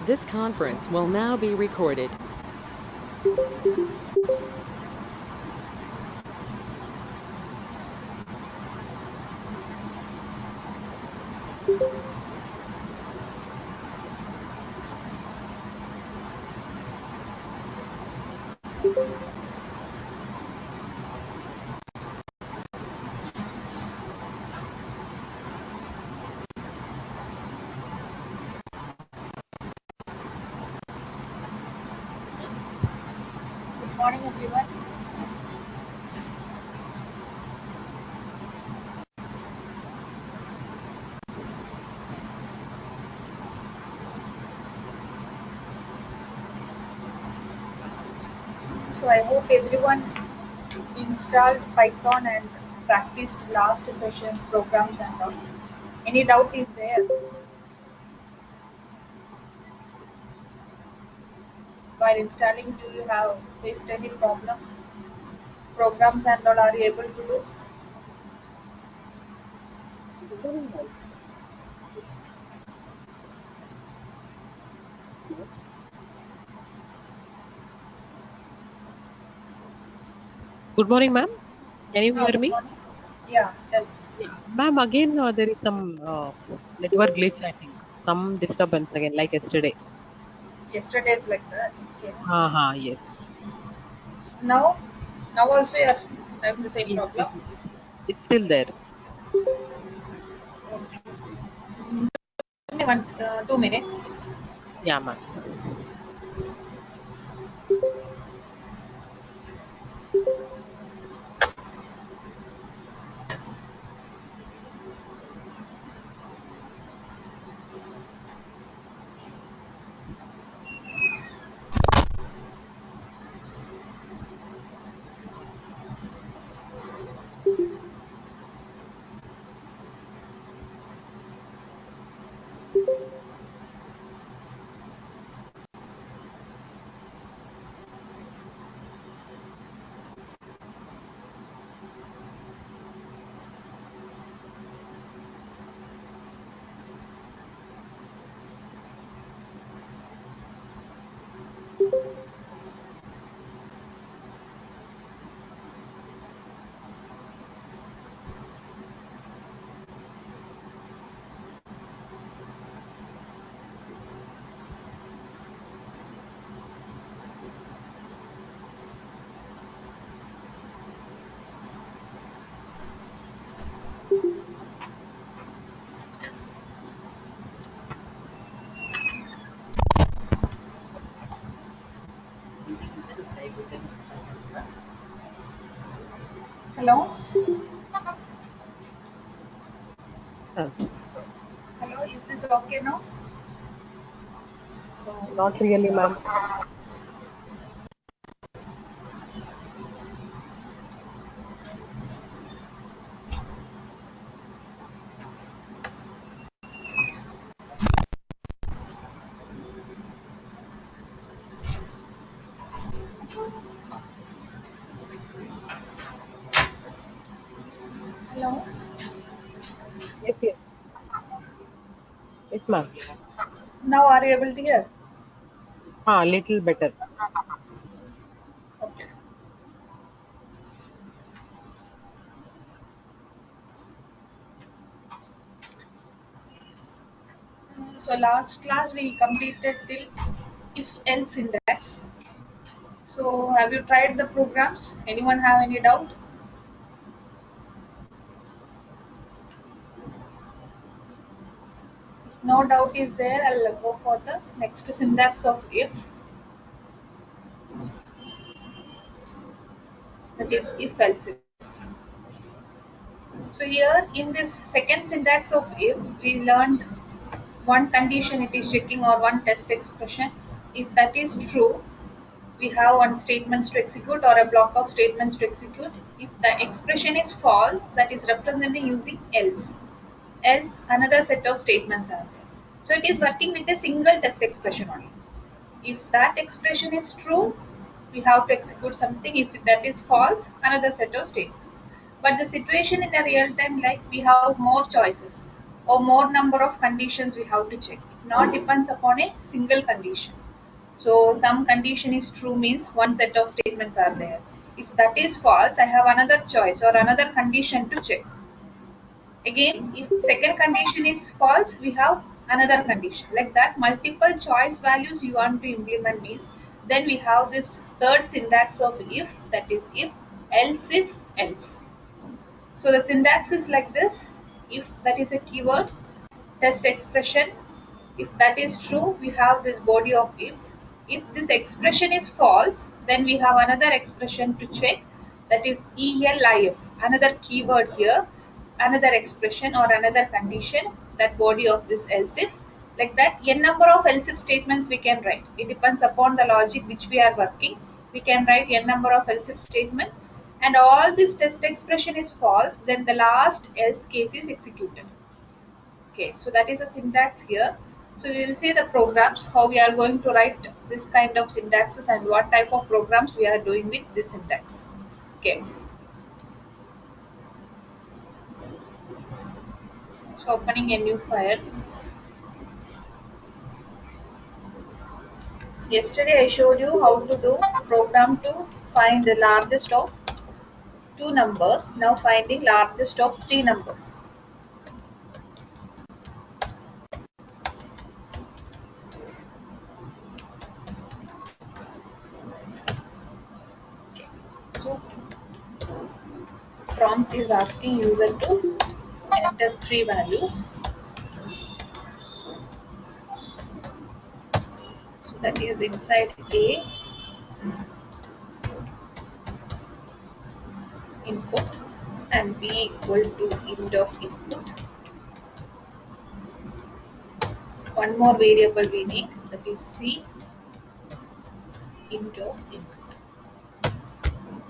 This conference will now be recorded. Good morning, everyone. So I hope everyone installed Python and practiced last session's programs and all. Any doubt is there while installing? Do you have faced any problem? Programs and all are you able to do? Good morning, ma'am. Can you hear Good me? morning. Yeah, tell me. Yeah. Ma'am, again, there is some network glitch, I think. Some disturbance again, like yesterday. Yesterday is like that. Okay. Yes. Now, now also you are having the same Yes, problem. yes, it's still there. Okay. Only once, 2 minutes. Yeah, ma'am. Hello. Uh, Hello. Is this okay now? Not really, ma'am. Hello. Yes, yes. Yes, ma'am. Now are you able to hear? Little better. Okay. So last class we completed till if else syntax. So have you tried the programs? Anyone have any doubt? If no doubt is there, I'll go for the next syntax of if, that is if else if. So here in this second syntax of if, we learned one condition it is checking or one test expression. If that is true, we have one statements to execute or a block of statements to execute. If the expression is false, that is represented using else. Else another set of statements are there. So it is working with a single test expression only. If that expression is true, we have to execute something. If that is false, another set of statements. But the situation in a real time, like we have more choices or more number of conditions we have to check. not depends upon a single condition. So some condition is true means one set of statements are there. If that is false, I have another choice or another condition to check. Again, if second condition is false, we have another condition. Like that, multiple choice values you want to implement means, then we have this third syntax of if, that is if, else. So the syntax is like this: if that is a keyword, test expression. If that is true, we have this body of if. If this expression is false, then we have another expression to check, that is elif, another keyword here, another expression or another condition, that body of this else if. Like that, n number of else if statements we can write. It depends upon the logic which we are working. We can write n number of else if statement, and all this test expression is false, then the last else case is executed. Okay, so that is a syntax here. So we will see the programs, how we are going to write this kind of syntaxes and what type of programs we are doing with this syntax. Okay, so opening a new file. Yesterday I showed you how to do program to find the largest of two numbers. Now finding largest of three numbers. Okay, so prompt is asking user to enter three values. So that is inside A input and B equal to int of input. One more variable we need, that is C int of input.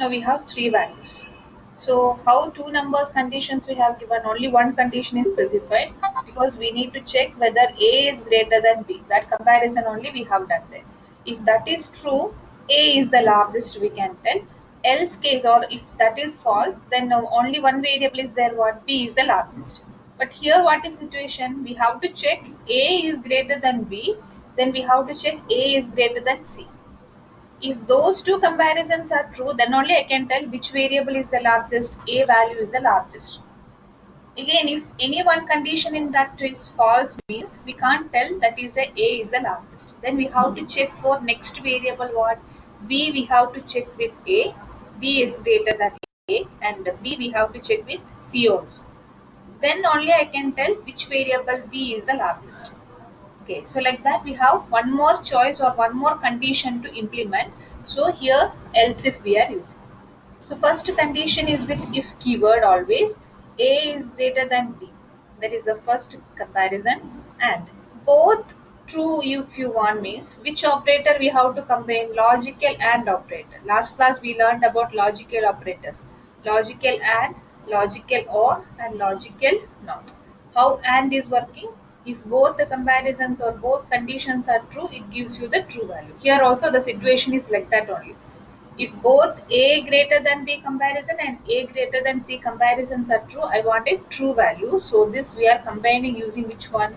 Now we have three values. So how two numbers conditions we have given? Only one condition is specified because we need to check whether A is greater than B. That comparison only we have done there. If that is true, A is the largest, we can tell. Else case, or if that is false, then only one variable is there, what? B is the largest. But here what is situation? We have to check A is greater than B, then we have to check A is greater than C. If those two comparisons are true, then only I can tell which variable is the largest, A value is the largest. Again, if any one condition in that is false means we can't tell that is A is the largest. Then we have to check for next variable what? B we have to check with A, B is greater than A, and B we have to check with C also. Then only I can tell which variable B is the largest. Okay, so like that we have one more choice or one more condition to implement. So here else if we are using. So first condition is with if keyword always. A is greater than B. That is the first comparison. And both true if you want means which operator we have to combine? Logical and operator. Last class we learned about logical operators. Logical and, logical or, and logical not. How and is working? If both the comparisons or both conditions are true, it gives you the true value. Here also the situation is like that only. If both A greater than B comparison and A greater than C comparisons are true, I want a true value. So this we are combining using which one?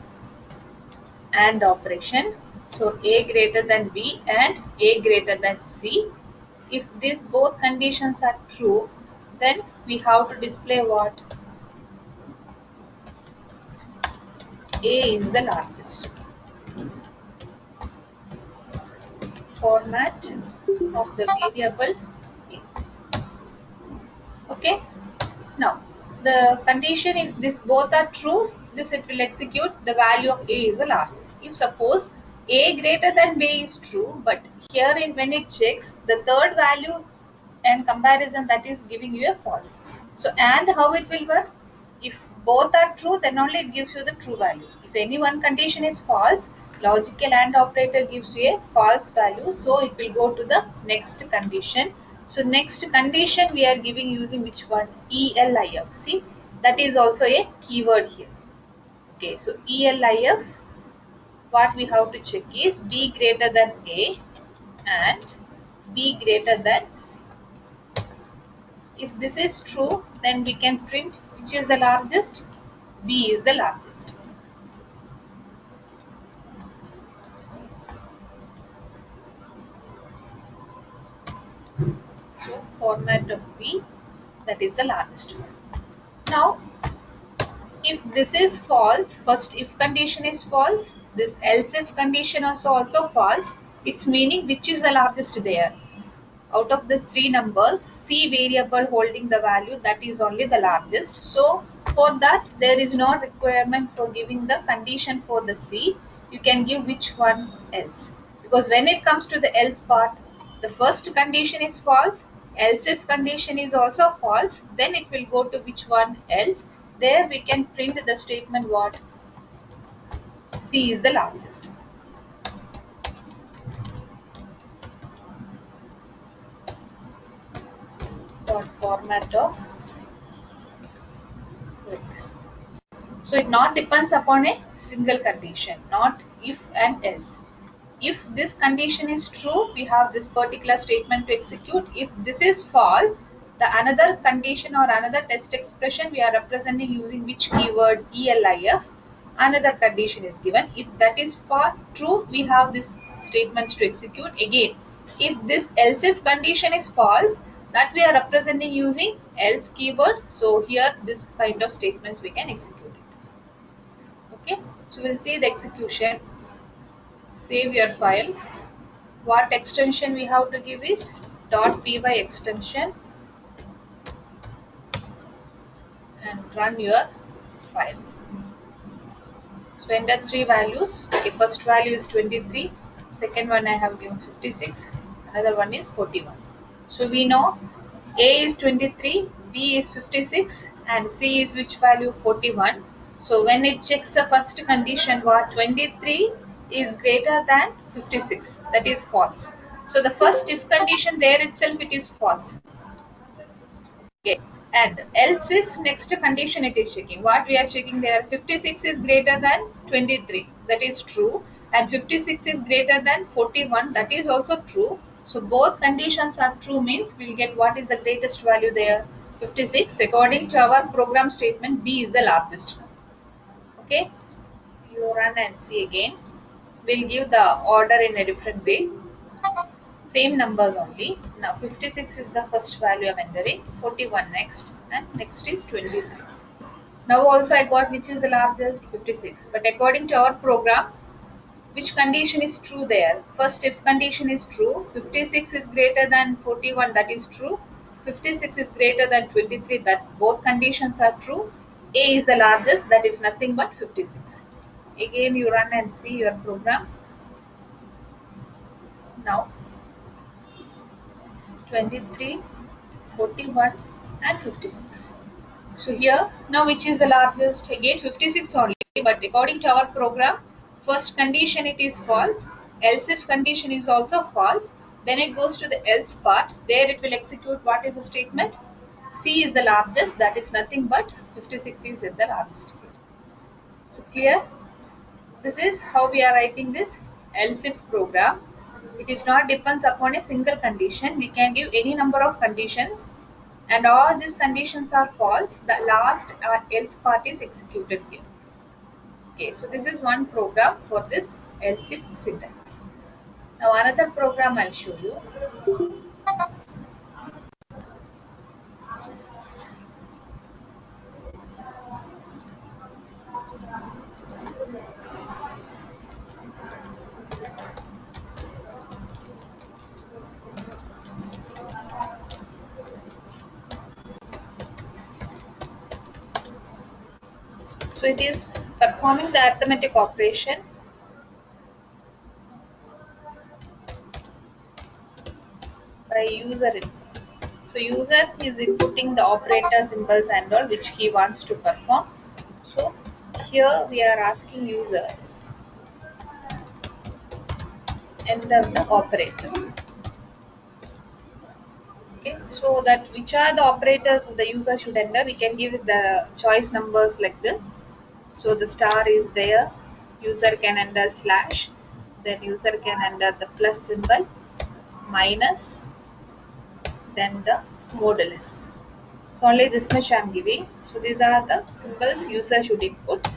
AND operation. So A greater than B and A greater than C. If these both conditions are true, then we have to display what? A is the largest. Format of the variable A. Okay. Now, the condition, if this both are true, this it will execute the value of A is the largest. If suppose A greater than B is true, but here in when it checks the third value and comparison, that is giving you a false. So and how it will work? If both are true, then only it gives you the true value. If any one condition is false, logical AND operator gives you a false value. So it will go to the next condition. So next condition we are giving using which one? ELIF. See, that is also a keyword here. Okay, so ELIF, what we have to check is B greater than A and B greater than C. If this is true, then we can print which is the largest? B is the largest. So format of B, that is the largest one. Now if this is false, first if condition is false, this else if condition is also false, it's meaning which is the largest there. Out of these three numbers, C variable holding the value, that is only the largest. So for that there is no requirement for giving the condition for the C. You can give which one else. Because when it comes to the else part, the first condition is false, else if condition is also false, then it will go to which one else. There we can print the statement what C is the largest. Dot format of C, like this. So it not depends upon a single condition, not if and else. If this condition is true, we have this particular statement to execute. If this is false, the another condition or another test expression we are representing using which keyword ELIF, another condition is given. If that is true, we have this statements to execute. Again, if this else if condition is false, that we are representing using else keyword. So here this kind of statements we can execute it. Okay, so we'll see the execution. Save your file. What extension we have to give is .py extension and run your file. So enter three values. Okay, first value is 23, second one I have given 56, another one is 41. So we know A is 23, B is 56 and C is which value 41. So when it checks the first condition what 23 is greater than 56, that is false. So the first if condition there itself it is false. Okay. And else if next condition it is checking. What we are checking there, 56 is greater than 23. That is true. And 56 is greater than 41. That is also true. So both conditions are true means we will get what is the greatest value there, 56. According to our program statement, B is the largest one. Okay. You run and see again. We'll give the order in a different way. Same numbers only. Now 56 is the first value I'm entering, 41 next, and next is 23. Now also I got which is the largest, 56. But according to our program, which condition is true there? First if condition is true, 56 is greater than 41, that is true. 56 is greater than 23, that both conditions are true. A is the largest, that is nothing but 56. Again you run and see your program. Now 23, 41 and 56. So here now which is the largest? Again 56 only, but according to our program, first condition it is false, else if condition is also false, then it goes to the else part. There it will execute what is the statement? C is the largest, that is nothing but 56 is the largest. So clear? This is how we are writing this else if program. It is not depends upon a single condition. We can give any number of conditions and all these conditions are false. The last else part is executed here. Okay, so this is one program for this else if syntax. Now another program I'll show you. So it is performing the arithmetic operation by user input. So user is inputting the operator symbols and all which he wants to perform. So here we are asking user enter the operator. Okay, so that which are the operators the user should enter, we can give the choice numbers like this. So the star is there, user can enter slash, then user can enter the plus symbol, minus, then the modulus. So only this much I am giving. So these are the symbols user should input.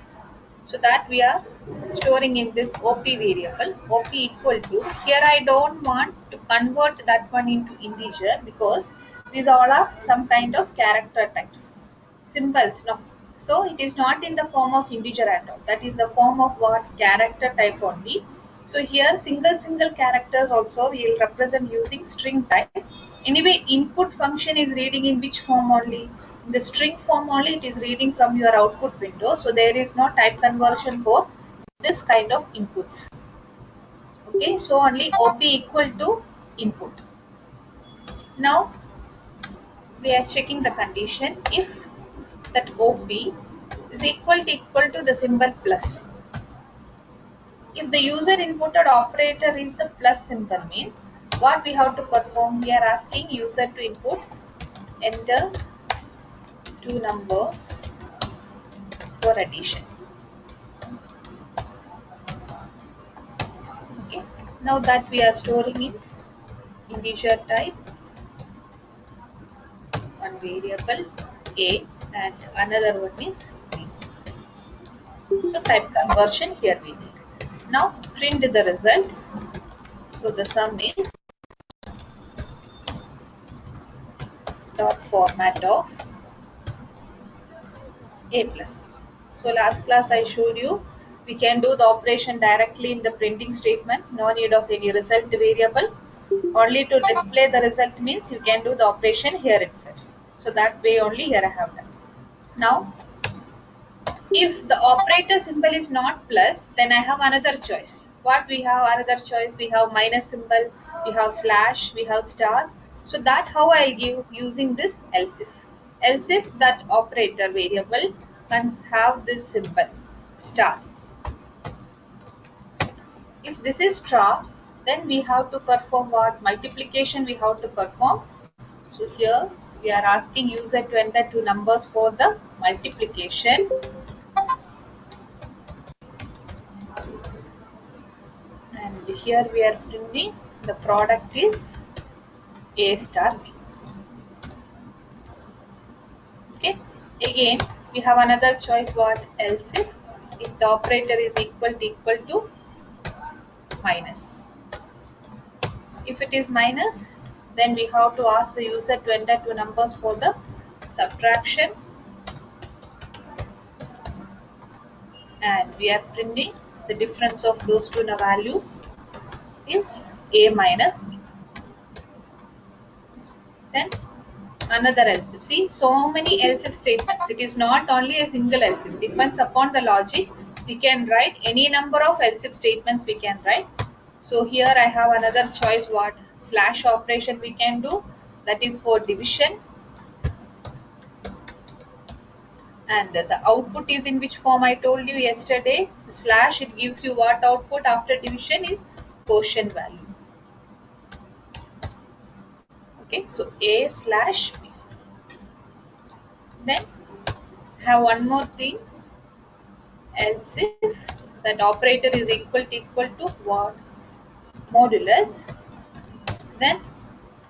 So that we are storing in this OP variable. OP equal to, here I don't want to convert that one into integer, because these all are some kind of character types. Symbols, no. So it is not in the form of integer at all. That is the form of what? Character type only. So here single characters also we will represent using string type. Anyway, input function is reading in which form only? In the string form only, it is reading from your output window. So there is no type conversion for this kind of inputs. Okay, so only OP equal to input. Now we are checking the condition. If that OP is equal to the symbol plus. If the user inputted operator is the plus symbol, means what we have to perform? We are asking user to input enter two numbers for addition. Okay. Now that we are storing in integer type, one variable a and another one is b. So type conversion here we need. Now print the result. So the sum is dot format of a plus b. So last class I showed you we can do the operation directly in the printing statement. No need of any result variable. Only to display the result means you can do the operation here itself. So that way only here I have done. Now if the operator symbol is not plus, then I have another choice. What we have another choice? We have minus symbol, we have slash, we have star. So that how I'll give using this else if. Else if that operator variable can have this symbol star. If this is star, then we have to perform what? Multiplication we have to perform. So here we are asking user to enter two numbers for the multiplication. And here we are printing the product is a star b. Okay. Again we have another choice, what? Else if the operator is equal to minus. If it is minus, then we have to ask the user to enter two numbers for the subtraction, and we are printing the difference of those two values is a minus b. Then another else if. See, so many else if statements. It is not only a single else if. Depends upon the logic. We can write any number of else if statements we can write. So here I have another choice, what? Slash operation we can do. That is for division. And the output is in which form I told you yesterday. The slash, it gives you what output after division is quotient value. Okay, so a slash b. Then have one more thing, else if that operator is equal to what? Modulus. Then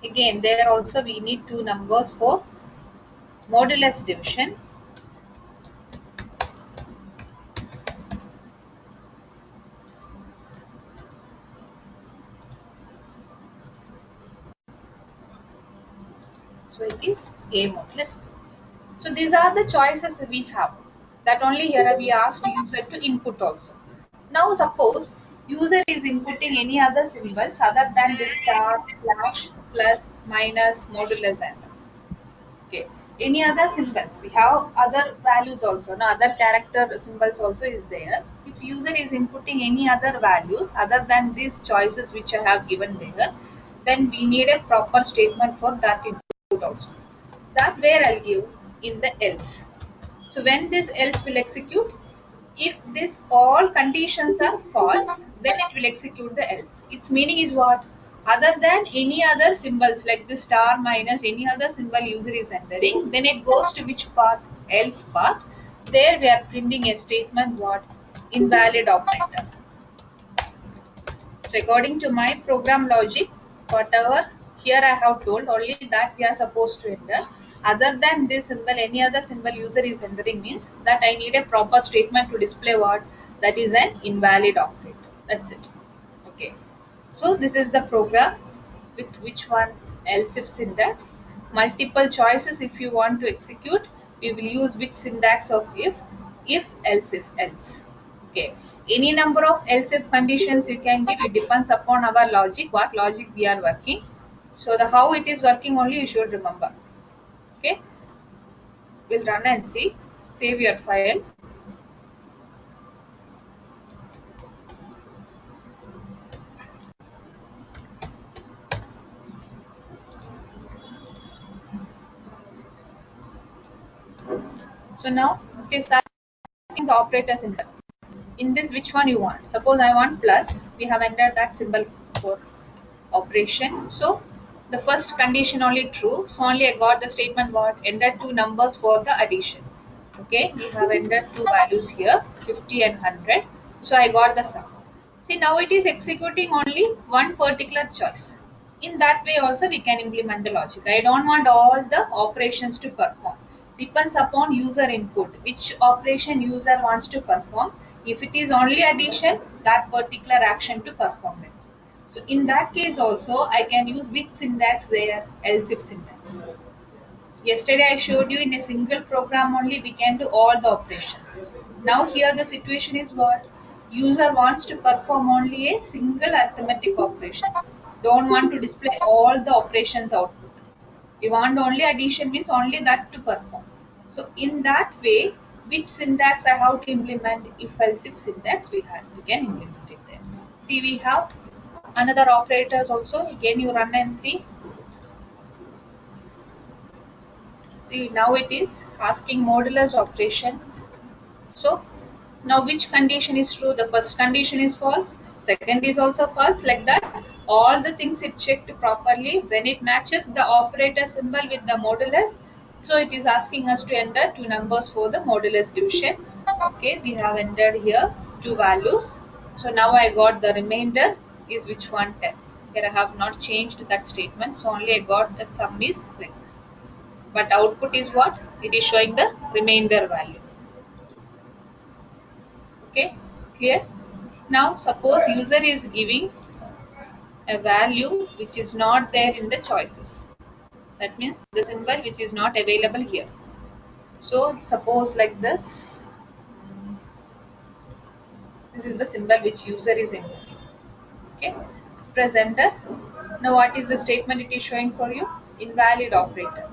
again there also we need two numbers for modulus division. So it is a modulus b. So these are the choices we have. That only here we asked user to input also. Now suppose user is inputting any other symbols other than this star, slash, plus, minus, modulus and okay. Any other symbols? We have other values also. Now other character symbols also is there. If user is inputting any other values other than these choices which I have given there, then we need a proper statement for that input also. That where I'll give in the else. So when this else will execute, if this all conditions are false, then it will execute the else. Its meaning is what? Other than any other symbols like the star, minus, any other symbol user is entering, then it goes to which part? Else part. There we are printing a statement, what? Invalid operator. So according to my program logic, whatever here I have told, only that we are supposed to enter. Other than this symbol, any other symbol user is entering means that I need a proper statement to display what? That is an invalid operator. That's it. Okay. So this is the program. with which one? Else if syntax. Multiple choices if you want to execute, we will use which syntax of if, else if, else. Okay. Any number of else if conditions you can give, it depends upon our logic, what logic we are working. So the how it is working only you should remember. Okay. We'll run and see. Save your file. So now it is asking the operators in this which one you want. Suppose I want plus, we have entered that symbol for operation. So the first condition only true, so only I got the statement what? Entered two numbers for the addition. Okay, we have entered two values here, 50 and 100. So I got the sum. See, now it is executing only one particular choice. In that way also we can implement the logic. I don't want all the operations to perform. Depends upon user input, which operation user wants to perform. If it is only addition, that particular action to perform it. So in that case also I can use which syntax there? Else if syntax. Yesterday I showed you in a single program only we can do all the operations. Now here the situation is what? User wants to perform only a single arithmetic operation. Don't want to display all the operations output. We want only addition, means only that to perform. So in that way, which syntax I have to implement? If else if syntax we can implement it there. See, we have another operators also. Again you run and see. See, now it is asking modulus operation. So now which condition is true? The first condition is false, second is also false, like that. All the things it checked properly. When it matches the operator symbol with the modulus, so it is asking us to enter two numbers for the modulus division. Okay, we have entered here two values. So now I got the remainder is which one? 10. Here I have not changed that statement, so only I got that sum is like this. But output is what? It is showing the remainder value. Okay, clear? Now suppose user is giving a value which is not there in the choices. That means the symbol which is not available here. So suppose like this. This is the symbol which user is inputting. Okay, press enter. Now what is the statement it is showing for you? Invalid operator.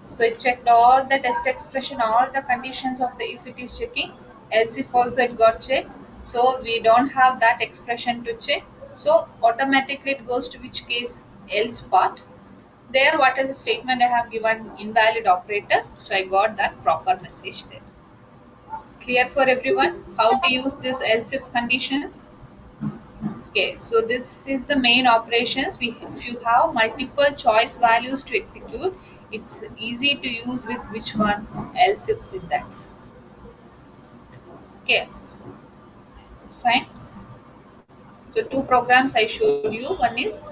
So it checked all the test expression, all the conditions of the if it is checking, else if also it got checked. So we don't have that expression to check. So automatically it goes to which case? Else part. There what is the statement I have given? Invalid operator. So I got that proper message there. Clear for everyone how to use this else if conditions? Okay, so this is the main operations. If you have multiple choice values to execute, it's easy to use with which one? Else if syntax. Okay, fine. So two programs I showed you. One is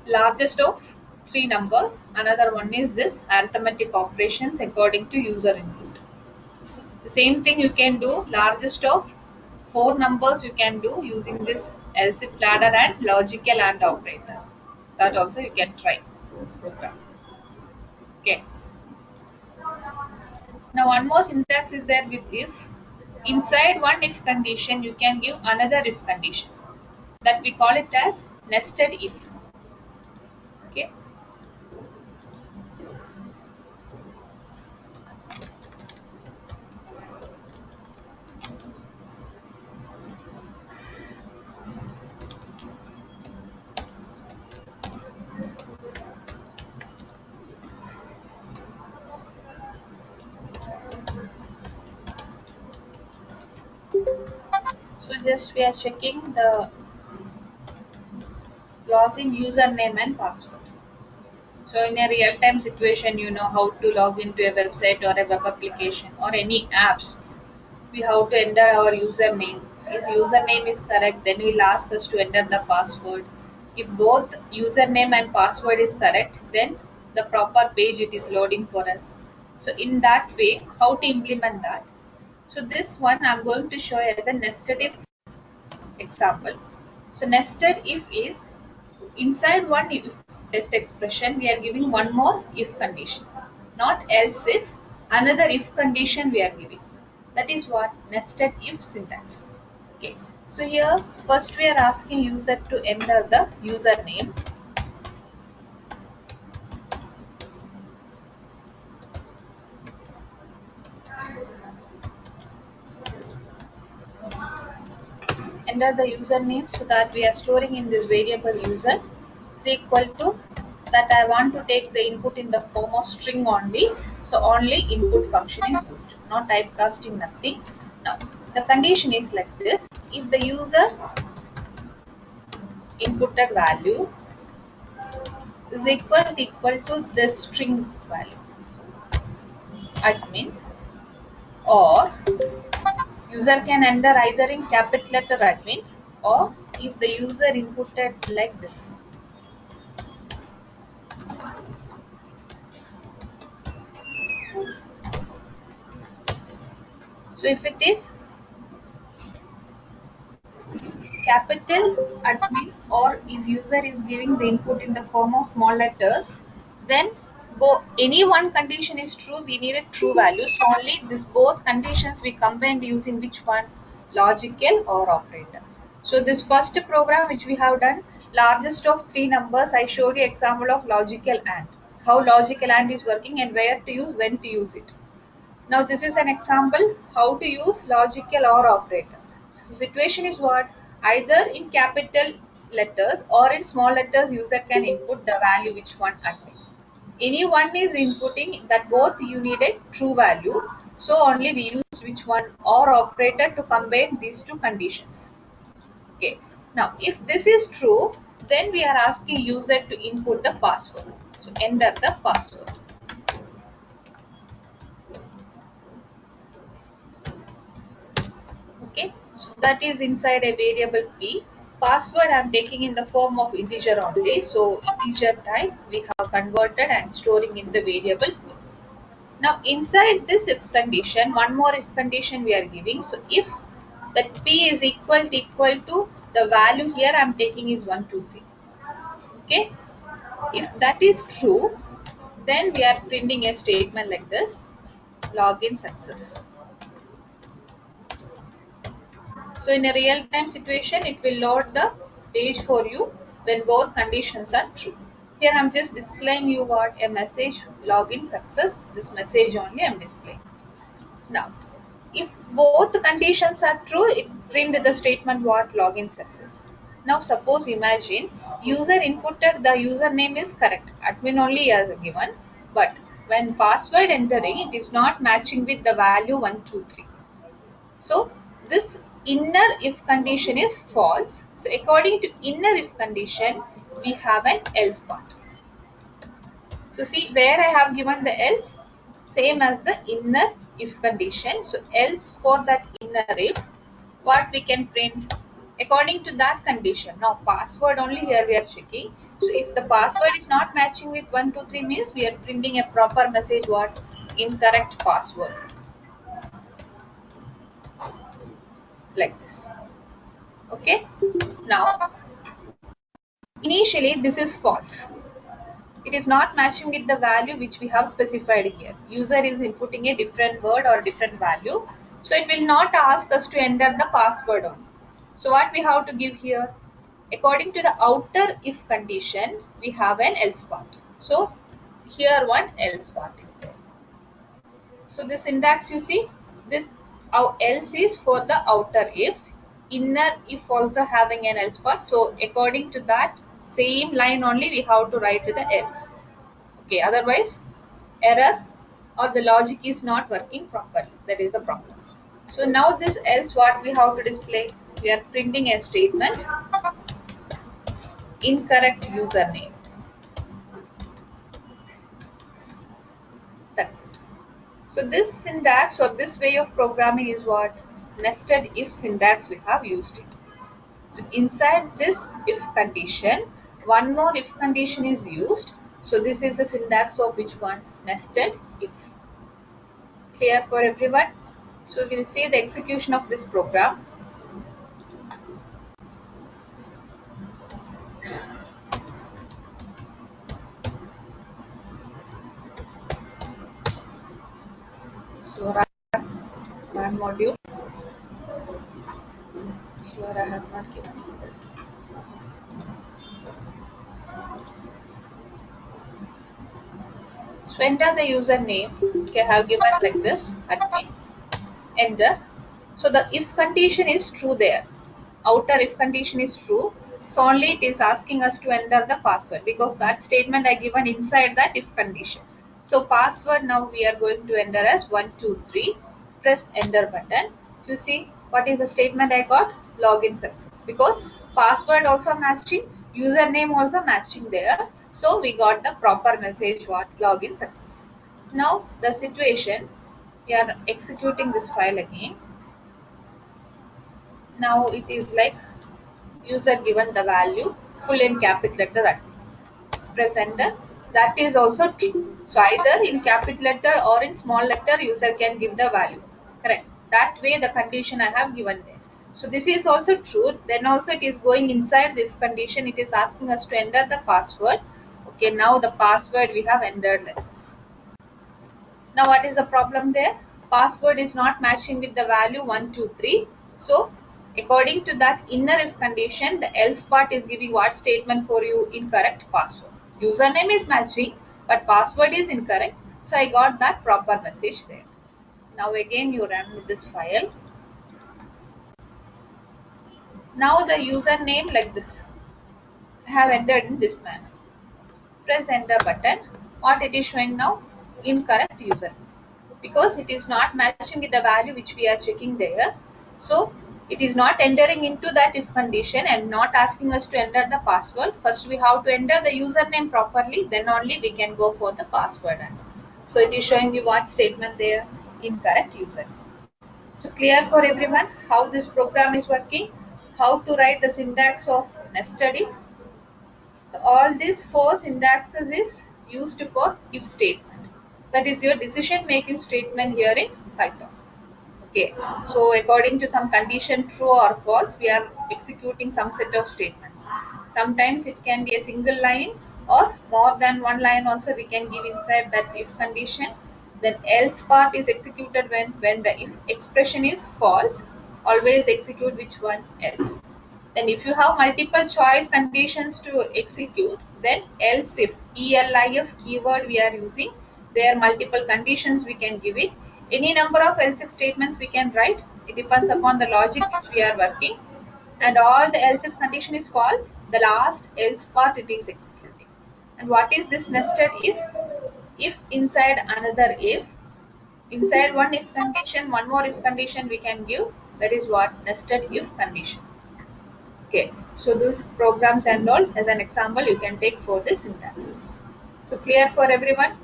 largest of three numbers. Another one is this arithmetic operations according to user input. The same thing you can do largest of four numbers you can do using this else if ladder and logical AND operator. That also you can try program. Okay. Now one more syntax is there with if. Inside one if condition you can give another if condition. That we call it as nested if. Okay. So just we are checking the login username and password. So in a real-time situation, you know how to log into a website or a web application or any apps. We have to enter our username. If username is correct, then we'll ask us to enter the password. If both username and password is correct, then the proper page it is loading for us. So in that way, how to implement that? So this one I'm going to show as a nested if example. So nested if is inside one if test expression we are giving one more if condition, not else if, another if condition we are giving. That is what nested if syntax. Okay, so here first we are asking user to enter the username. Enter the username, so that we are storing in this variable user is equal to that I want to take the input in the form of string only, so only input function is used, not typecasting, nothing. Now the condition is like this: if the user inputted value is equal to this string value, admin, or user can enter either in capital letter admin, or if the user inputted like this. So if it is capital admin, or if user is giving the input in the form of small letters, then any one condition is true, we need a true value. So only this both conditions we combined using which one? Logical or operator. So this first program which we have done, largest of three numbers, I showed you example of logical and, how logical and is working and where to use, when to use it. Now this is an example how to use logical or operator. So situation is what? Either in capital letters or in small letters user can input the value which one admin. Any one is inputting, that both you need a true value. So only we use which one or operator to combine these two conditions. Okay. Now if this is true, then we are asking user to input the password. So enter the password. Okay, so that is inside a variable p. Password I am taking in the form of integer only, so integer type we have converted and storing in the variable p. Now inside this if condition, one more if condition we are giving. So if that p is equal to the value here I am taking is 1 2 3. Okay, if that is true, then we are printing a statement like this: login success. So in a real-time situation, it will load the page for you when both conditions are true. Here I'm just displaying you what? A message, login success. This message only I'm displaying. Now, if both the conditions are true, it print the statement what? Login success. Now suppose imagine user inputted the username is correct. Admin only as given, but when password entering, it is not matching with the value 1 2 3. So this inner if condition is false. So according to inner if condition, we have an else part. So see where I have given the else, same as the inner if condition. So else for that inner if, what we can print according to that condition. Now password only here we are checking. So if the password is not matching with 1 2 3 means we are printing a proper message what? Incorrect password. Like this. Okay. Now initially this is false. It is not matching with the value which we have specified here. User is inputting a different word or different value. So it will not ask us to enter the password only. So what we have to give here? According to the outer if condition, we have an else part. So here one else part is there. So the syntax you see, this else is for the outer if, inner if also having an else part. So according to that same line only we have to write to the else. Okay, otherwise error or the logic is not working properly. That is a problem. So now this else what we have to display? We are printing a statement: incorrect username. That's it. So this syntax or this way of programming is what? Nested if syntax we have used it. So inside this if condition, one more if condition is used. So this is the syntax of which one? Nested if. Clear for everyone? So we'll see the execution of this program. one module. Here I have not given equal to. So enter the username. Okay, I have given like this, admin, enter. So the if condition is true there. Outer if condition is true. So only it is asking us to enter the password because that statement I given inside that if condition. So password now we are going to enter as 123. Press enter button. You see what is the statement I got? Login success because password also matching, username also matching there. So we got the proper message what login success. Now the situation, we are executing this file again. Now it is like user given the value full in capital letter at press enter. That is also true. So either in capital letter or in small letter user can give the value. Correct. That way the condition I have given there. So this is also true. Then also it is going inside the if condition. It is asking us to enter the password. Okay, now the password we have entered like this. Now what is the problem there? Password is not matching with the value 123. So according to that inner if condition, the else part is giving what statement for you? Incorrect password. Username is matching but password is incorrect. So I got that proper message there. Now again you run with this file. Now the username like this. I have entered in this manner. Press enter button. What it is showing now? Incorrect username. Because it is not matching with the value which we are checking there. So it is not entering into that if condition and not asking us to enter the password. First we have to enter the username properly, then only we can go for the password. So it is showing you what statement there? Incorrect username. So clear for everyone how this program is working, how to write the syntax of nested if. So all these four syntaxes is used for if statement. That is your decision making statement here in Python. Okay, so according to some condition true or false, we are executing some set of statements. Sometimes it can be a single line or more than one line also we can give inside that if condition. Then else part is executed when the if expression is false, always execute which one else. Then if you have multiple choice conditions to execute, then else if ELIF keyword we are using, there are multiple conditions we can give it. Any number of else if statements we can write. It depends upon the logic which we are working. And all the else if condition is false, the last else part it is executing. And what is this nested if? If inside another if, inside one if condition, one more if condition we can give. That is what nested if condition. Okay, so those programs and all as an example you can take for the syntaxes. So clear for everyone?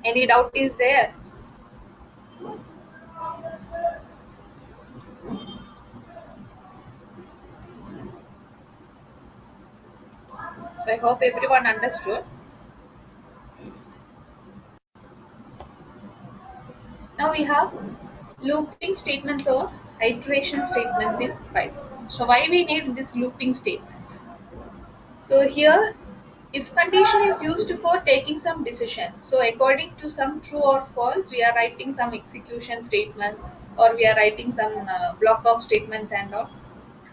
Any doubt is there? So I hope everyone understood. Now we have looping statements or iteration statements in Python. So why we need these looping statements? So here if condition is used for taking some decision. So according to some true or false, we are writing some execution statements or we are writing some block of statements and all.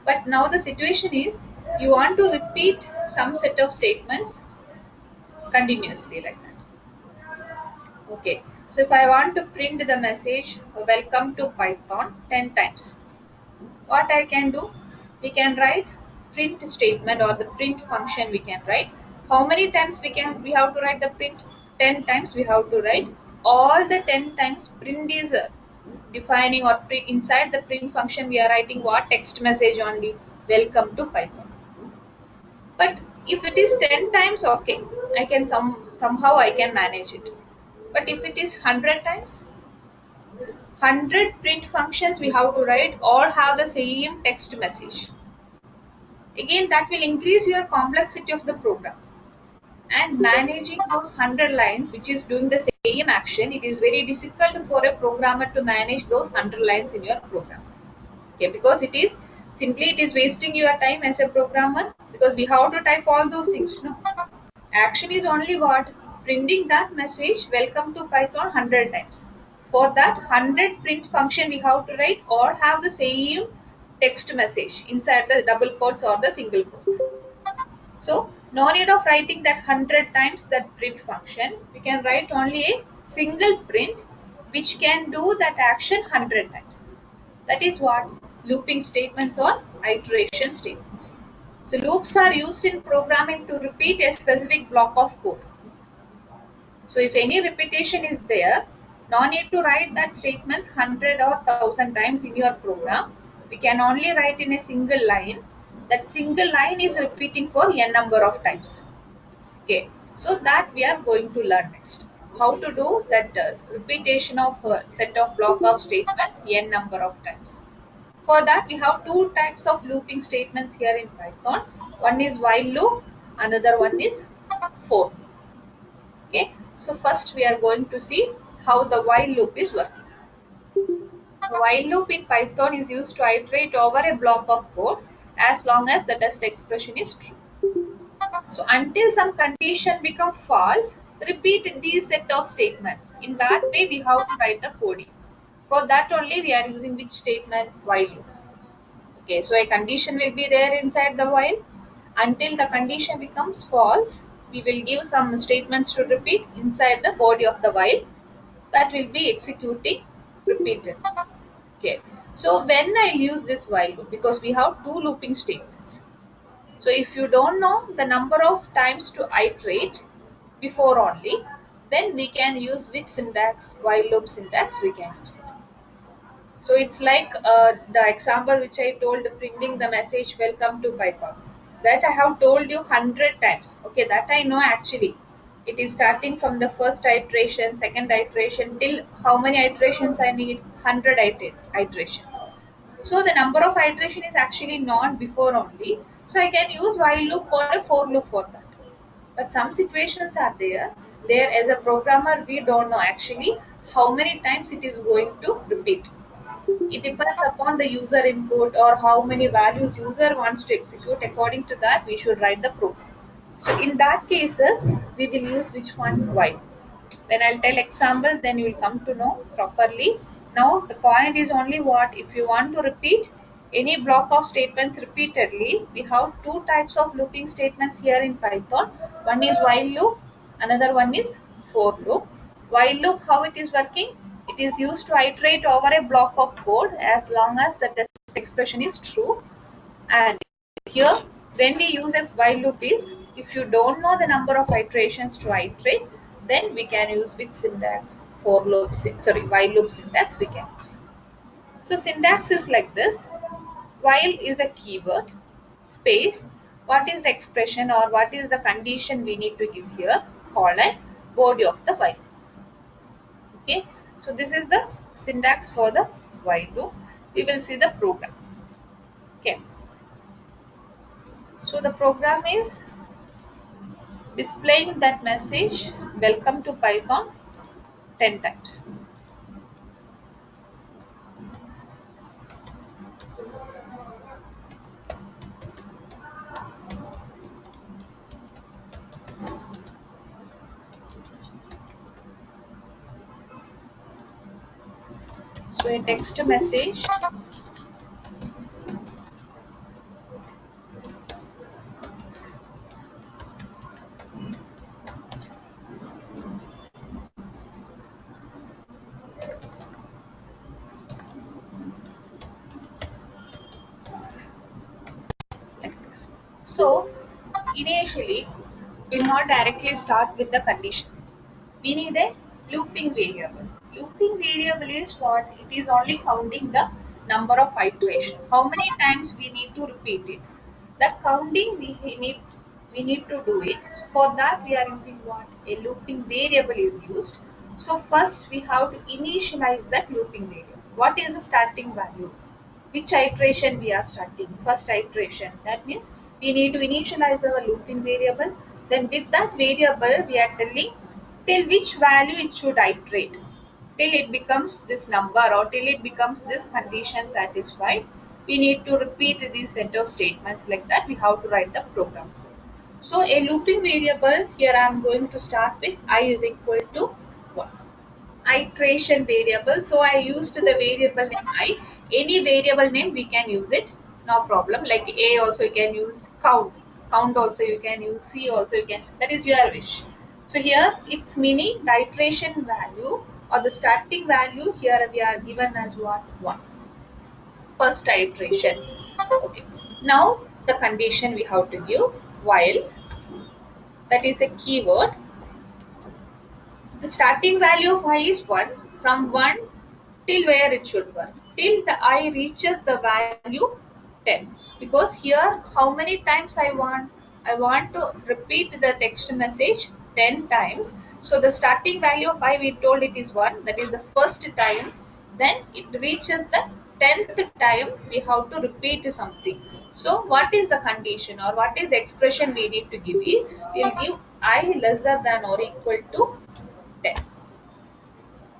But now the situation is you want to repeat some set of statements continuously like that. Okay. So if I want to print the message welcome to Python 10 times, what I can do? We can write print statement or the print function we can write. How many times we have to write the print? 10 times we have to write. All the 10 times print is defining or inside the print function we are writing what text message only welcome to Python. But if it is 10 times, okay, I can somehow I can manage it. But if it is 100 times, 100 print functions we have to write all have the same text message. Again, that will increase your complexity of the program. And managing those 100 lines, which is doing the same action, it is very difficult for a programmer to manage those 100 lines in your program. Okay, because it is wasting your time as a programmer because we have to type all those things. No, action is only what? Printing that message welcome to Python 100 times. For that 100 print function we have to write or have the same text message inside the double quotes or the single quotes. So no need of writing that 100 times that print function. We can write only a single print which can do that action 100 times. That is what looping statements or iteration statements. So loops are used in programming to repeat a specific block of code. So if any repetition is there, no need to write that statements 100 or 1000 times in your program. We can only write in a single line. That single line is repeating for n number of times. Okay, so that we are going to learn next. How to do that repetition of a set of block of statements n number of times. For that, we have two types of looping statements here in Python. One is while loop, another one is for. Okay, so first we are going to see how the while loop is working. The while loop in Python is used to iterate over a block of code as long as the test expression is true. So until some condition becomes false, repeat these set of statements. In that way, we have to write the coding. For that only we are using which statement? While loop. Okay, so a condition will be there inside the while. Until the condition becomes false, we will give some statements to repeat inside the body of the while that will be executing repeated. Okay, so when I use this while loop, because we have two looping statements. So if you don't know the number of times to iterate before only, then we can use which syntax, while loop syntax we can use it. So it's like the example which I told, printing the message welcome to Python. That I have told you 100 times. Okay, that I know actually. It is starting from the first iteration, second iteration till how many iterations I need? 100 iterations. So the number of iteration is actually not before only. So I can use while loop or a for loop for that. But some situations are there. There as a programmer we don't know actually how many times it is going to repeat. It depends upon the user input or how many values user wants to execute. According to that, we should write the program. So in that cases, we will use which one? While. When I'll tell example, then you will come to know properly. Now the point is only what if you want to repeat any block of statements repeatedly, we have two types of looping statements here in Python. One is while loop, another one is for loop. While loop, how it is working? It is used to iterate over a block of code as long as the test expression is true. And here, when we use a while loop is, if you don't know the number of iterations to iterate, then we can use with syntax for loop, sorry, while loop syntax we can use. So syntax is like this. While is a keyword, space, what is the expression or what is the condition we need to give here, colon, body of the while. Okay, so this is the syntax for the while loop. We will see the program. Okay, so the program is displaying that message welcome to Python 10 times. So a text message like this. So initially we'll not directly start with the condition. We need a looping variable. Looping variable is what? It is only counting the number of iteration. How many times we need to repeat it. That counting we need to do it. So for that we are using what? A looping variable is used. So first we have to initialize that looping variable. What is the starting value? Which iteration we are starting? First iteration. That means we need to initialize our looping variable. Then with that variable we are telling till which value it should iterate, till it becomes this number or till it becomes this condition satisfied. We need to repeat this set of statements like that. We have to write the program. So a looping variable, here I am going to start with I is equal to 1. iteration variable. So I used the variable name I. Any variable name we can use it, no problem. Like A also you can use, count also you can use, C also you can. That is your wish. So here it's meaning the iteration value or the starting value here we are given as what, 1. First iteration. Okay. Now the condition we have to give, while, that is a keyword. The starting value of I is 1. From 1 till where it should work? Till the I reaches the value 10. Because here how many times I want? I want to repeat the text message 10 times. So the starting value of I, we told it is 1. That is the first time. Then it reaches the 10th time we have to repeat something. So what is the condition or what is the expression we need to give is, we will give I lesser than or equal to 10.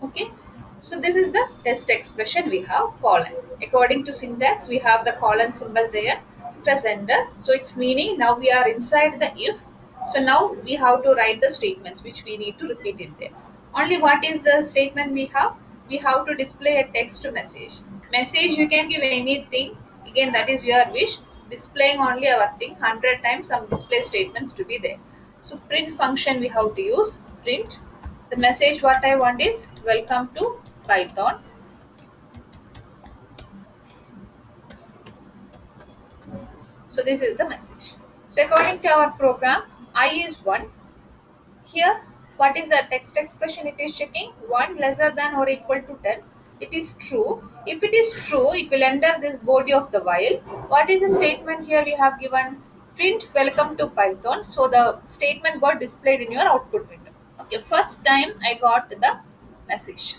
Okay, so this is the test expression. We have colon. According to syntax, we have the colon symbol there. Press enter. So it's meaning now we are inside the if. So now we have to write the statements which we need to repeat in there. Only what is the statement we have? We have to display a text message. Message you can give anything. Again, that is your wish. Displaying only our thing 100 times, some display statements to be there. So print function we have to use. Print the message what I want is welcome to Python. So this is the message. So according to our program, I is 1. Here, what is the text expression it is checking? 1 lesser than or equal to 10. It is true. If it is true, it will enter this body of the while. What is the statement here we have given? Print welcome to Python. So the statement got displayed in your output window. Okay, first time I got the message.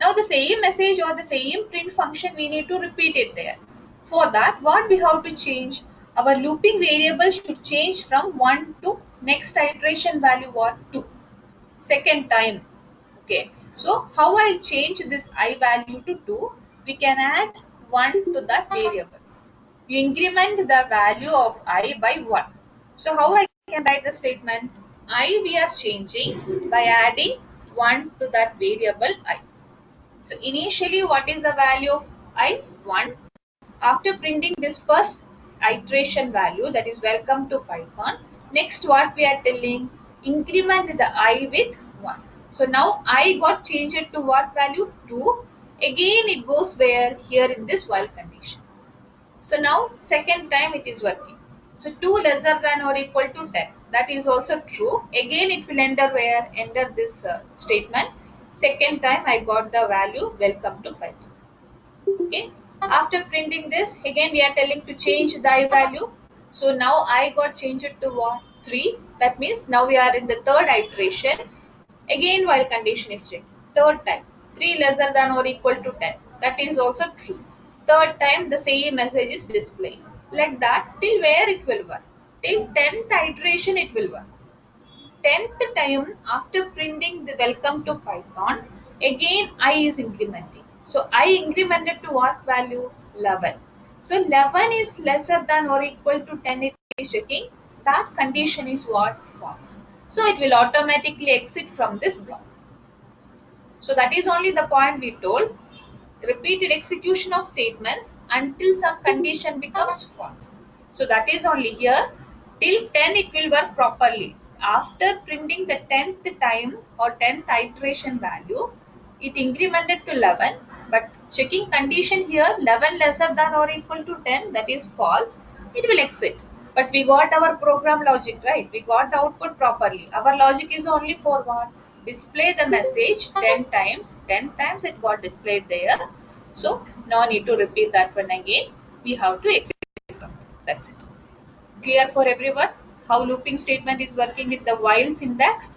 Now the same message or the same print function we need to repeat it there. For that, what we have to change? Our looping variable should change from 1 to next iteration value what, 2. Second time. Okay. So how I change this I value to 2? We can add 1 to that variable. You increment the value of I by 1. So how I can write the statement? I we are changing by adding 1 to that variable I. So initially what is the value of I? 1. After printing this first iteration value, that is welcome to Python, next what we are telling? Increment the I with 1. So now I got changed to what value? 2. Again it goes where? Here in this while condition. So now second time it is working. So 2 lesser than or equal to 10. That is also true. Again it will enter where? Enter this statement. Second time I got the value welcome to Python. Okay. After printing this, again we are telling to change the I value. So now I got changed to what? 3. That means now we are in the third iteration. Again while condition is checked. Third time. 3 lesser than or equal to 10. That is also true. Third time the same message is displayed. Like that till where it will work? Till 10th iteration it will work. 10th time after printing the welcome to Python, again I is incrementing. So I incremented to what value? 11. So 11 is lesser than or equal to 10, it is checking. That condition is what? False. So it will automatically exit from this block. So that is only the point we told. Repeated execution of statements until some condition becomes false. So that is only here. Till 10 it will work properly. After printing the 10th time or 10th iteration value, it incremented to 11. But checking condition here, 11 lesser than or equal to 10, that is false. It will exit. But we got our program logic, right? We got the output properly. Our logic is only for what? Display the message 10 times. 10 times it got displayed there. So no need to repeat that one again. We have to exit from it. That's it. Clear for everyone? How looping statement is working with the while syntax?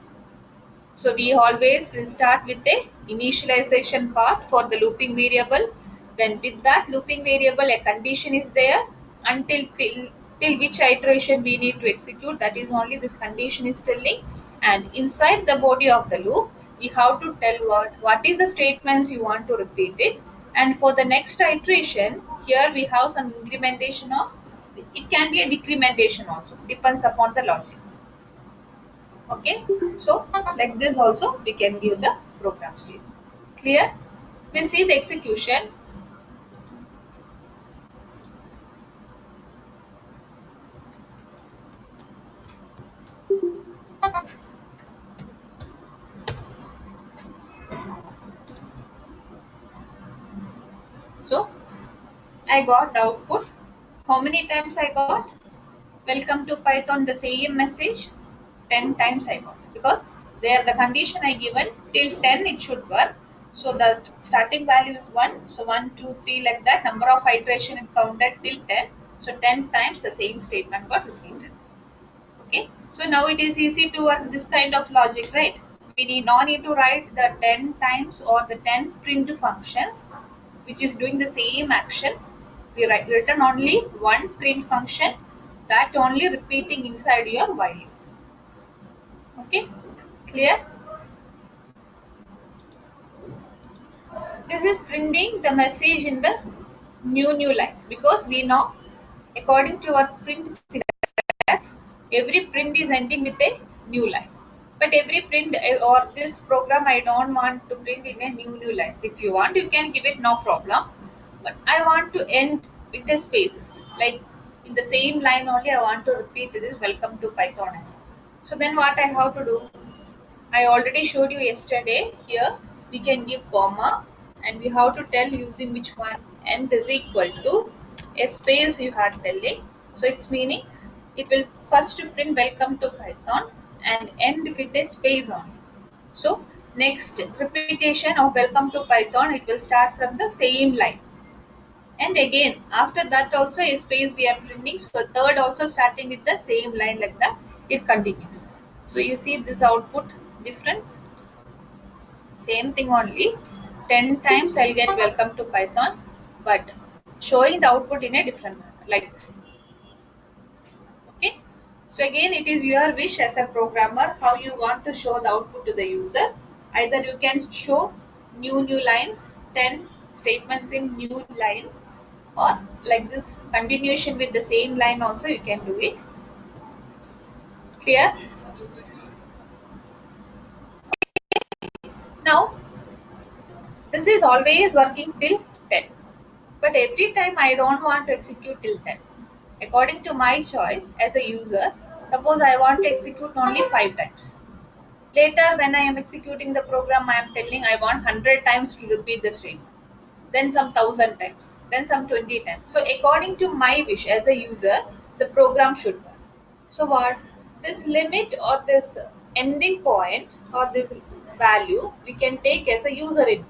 So we always will start with a initialization part for the looping variable. Then with that looping variable a condition is there until till which iteration we need to execute. That is only this condition is telling. And inside the body of the loop we have to tell what is the statements you want to repeat it. And for the next iteration here we have some incrementation of, it can be a decrementation also, depends upon the logic. Okay, so like this also we can give the program statement. Clear? We'll see the execution. So I got the output. How many times I got? Welcome to Python, the same message. 10 times I got, because there the condition I given till 10 it should work. So the starting value is 1. So 1, 2, 3 like that. Number of iteration it counted till 10. So 10 times the same statement got repeated. Okay. So now it is easy to work this kind of logic, right? We need no need to write the 10 times or the 10 print functions which is doing the same action. We written only one print function that only repeating inside your while loop. Okay, clear? This is printing the message in the new lines, because we know according to our print syntax every print is ending with a new line. But every print or this program I don't want to print in a new lines. If you want you can give it, no problem. But I want to end with the spaces. Like in the same line only I want to repeat this welcome to Python. So then what I have to do? I already showed you yesterday. Here we can give comma and we have to tell using which one. End is equal to a space you are telling. So it's meaning it will first print welcome to Python and end with a space only. So next repetition of welcome to Python, it will start from the same line. And again after that also a space we are printing. So third also starting with the same line, like that it continues. So you see this output difference. Same thing only. 10 times I'll get welcome to Python, but showing the output in a different manner, like this. Okay. So again it is your wish as a programmer how you want to show the output to the user. Either you can show new lines, 10 statements in new lines, or like this continuation with the same line also you can do it. Clear? Now this is always working till 10, but every time I don't want to execute till 10 according to my choice as a user. Suppose I want to execute only 5 times. Later when I am executing the program I am telling I want 100 times to repeat the statement, then some 1000 times, then some 20 times. So according to my wish as a user the program should work. So what this limit or this ending point or this value we can take as a user input.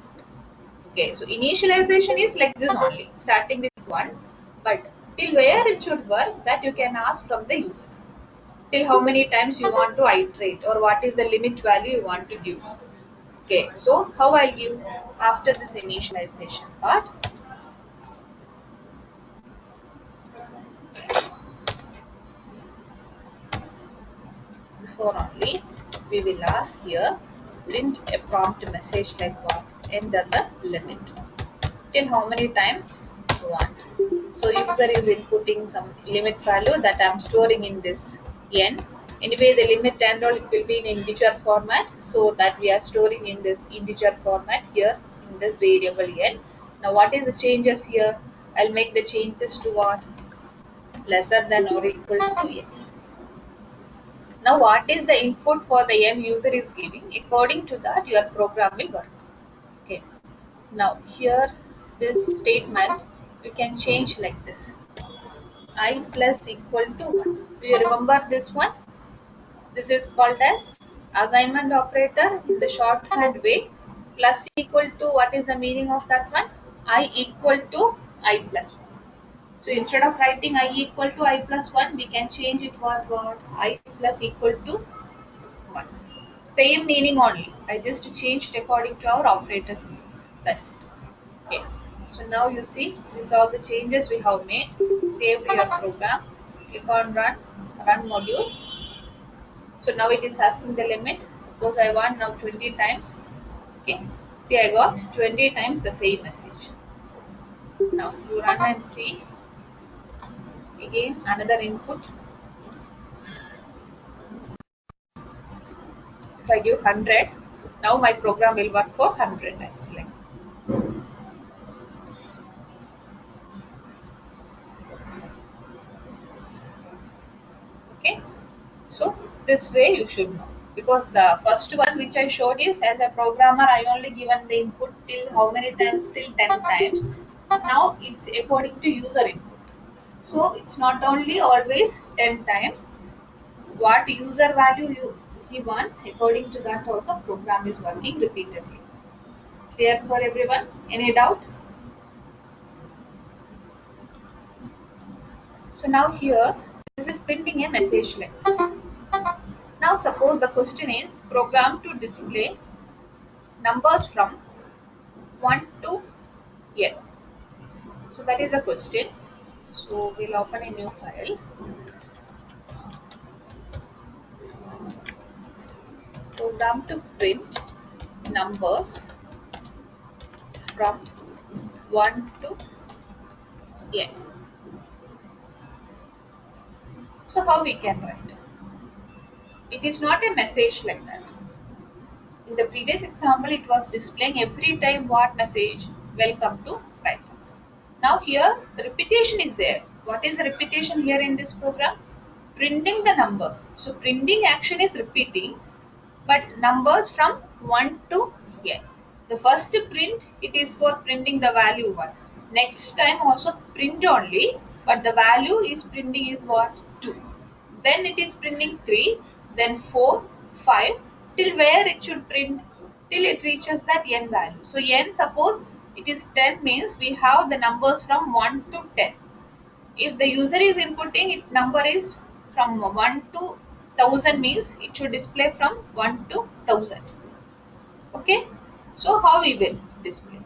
Okay, so initialization is like this only, starting with 1, but till where it should work that you can ask from the user. Till how many times you want to iterate or what is the limit value you want to give. Okay, so how I'll give after this initialization part. Before only we will ask here print a prompt message like what? Enter the limit. Till how many times you want. So user is inputting some limit value that I am storing in this n. Anyway, the limit and all it will be in integer format, so that we are storing in this integer format here in this variable n. Now what is the changes here? I'll make the changes to what? Lesser than or equal to n. Now what is the input for the n user is giving? According to that your program will work. Okay. Now here this statement you can change like this. I plus equal to 1. Do you remember this one? This is called as assignment operator in the shorthand way. Plus equal to, what is the meaning of that one? I equal to I plus 1. So instead of writing I equal to I plus 1, we can change it for what? I plus equal to 1. Same meaning only. I just changed according to our operator's needs. That's it. Okay. So now you see these are the changes we have made. Save your program. Click on run module. So now it is asking the limit. Suppose I want now 20 times. Okay. See, I got 20 times the same message. Now you run and see. Again another input. If I give 100, Now my program will work for 100 times like this. Okay, so this way you should know, because the first one which I showed is, as a programmer I only given the input till how many times, till 10 times. Now it's according to user input, so it's not only always 10 times. What user value he wants, according to that also program is working repeatedly. Clear for everyone? Any doubt? So now here, this is printing a message like this. Now suppose the question is program to display numbers from 1 to n. So that is a question. So we'll open a new file. Program to print numbers from 1 to n. So how we can write? It is not a message like that. In the previous example, it was displaying every time what message? Welcome to Python. Now here the repetition is there. What is the repetition here in this program? Printing the numbers. So printing action is repeating, but numbers from 1 to n. The first print, it is for printing the value 1. Next time also print only, but the value is printing is what? 2. Then it is printing 3, then 4, 5, till where it should print? Till it reaches that n value. So n, suppose it is 10, means we have the numbers from 1 to 10. If the user is inputting, it number is from 1 to 1000, means it should display from 1 to 1000. Okay, so how we will display?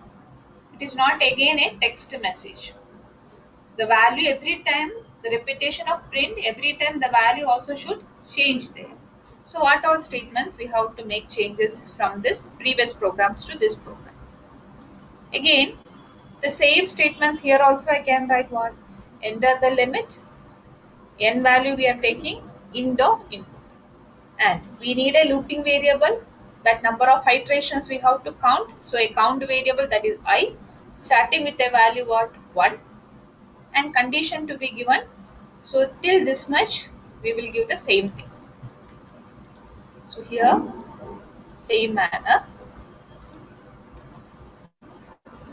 It is not again a text message. The value every time, the repetition of print, every time the value also should change there. So what all statements we have to make changes from this previous programs to this program? Again, the same statements here also I can write what? Enter the limit, n value we are taking, int of input. And we need a looping variable, that number of iterations we have to count. So a count variable, that is I, starting with a value what? 1, and condition to be given. So till this much we will give the same thing. So here, same manner,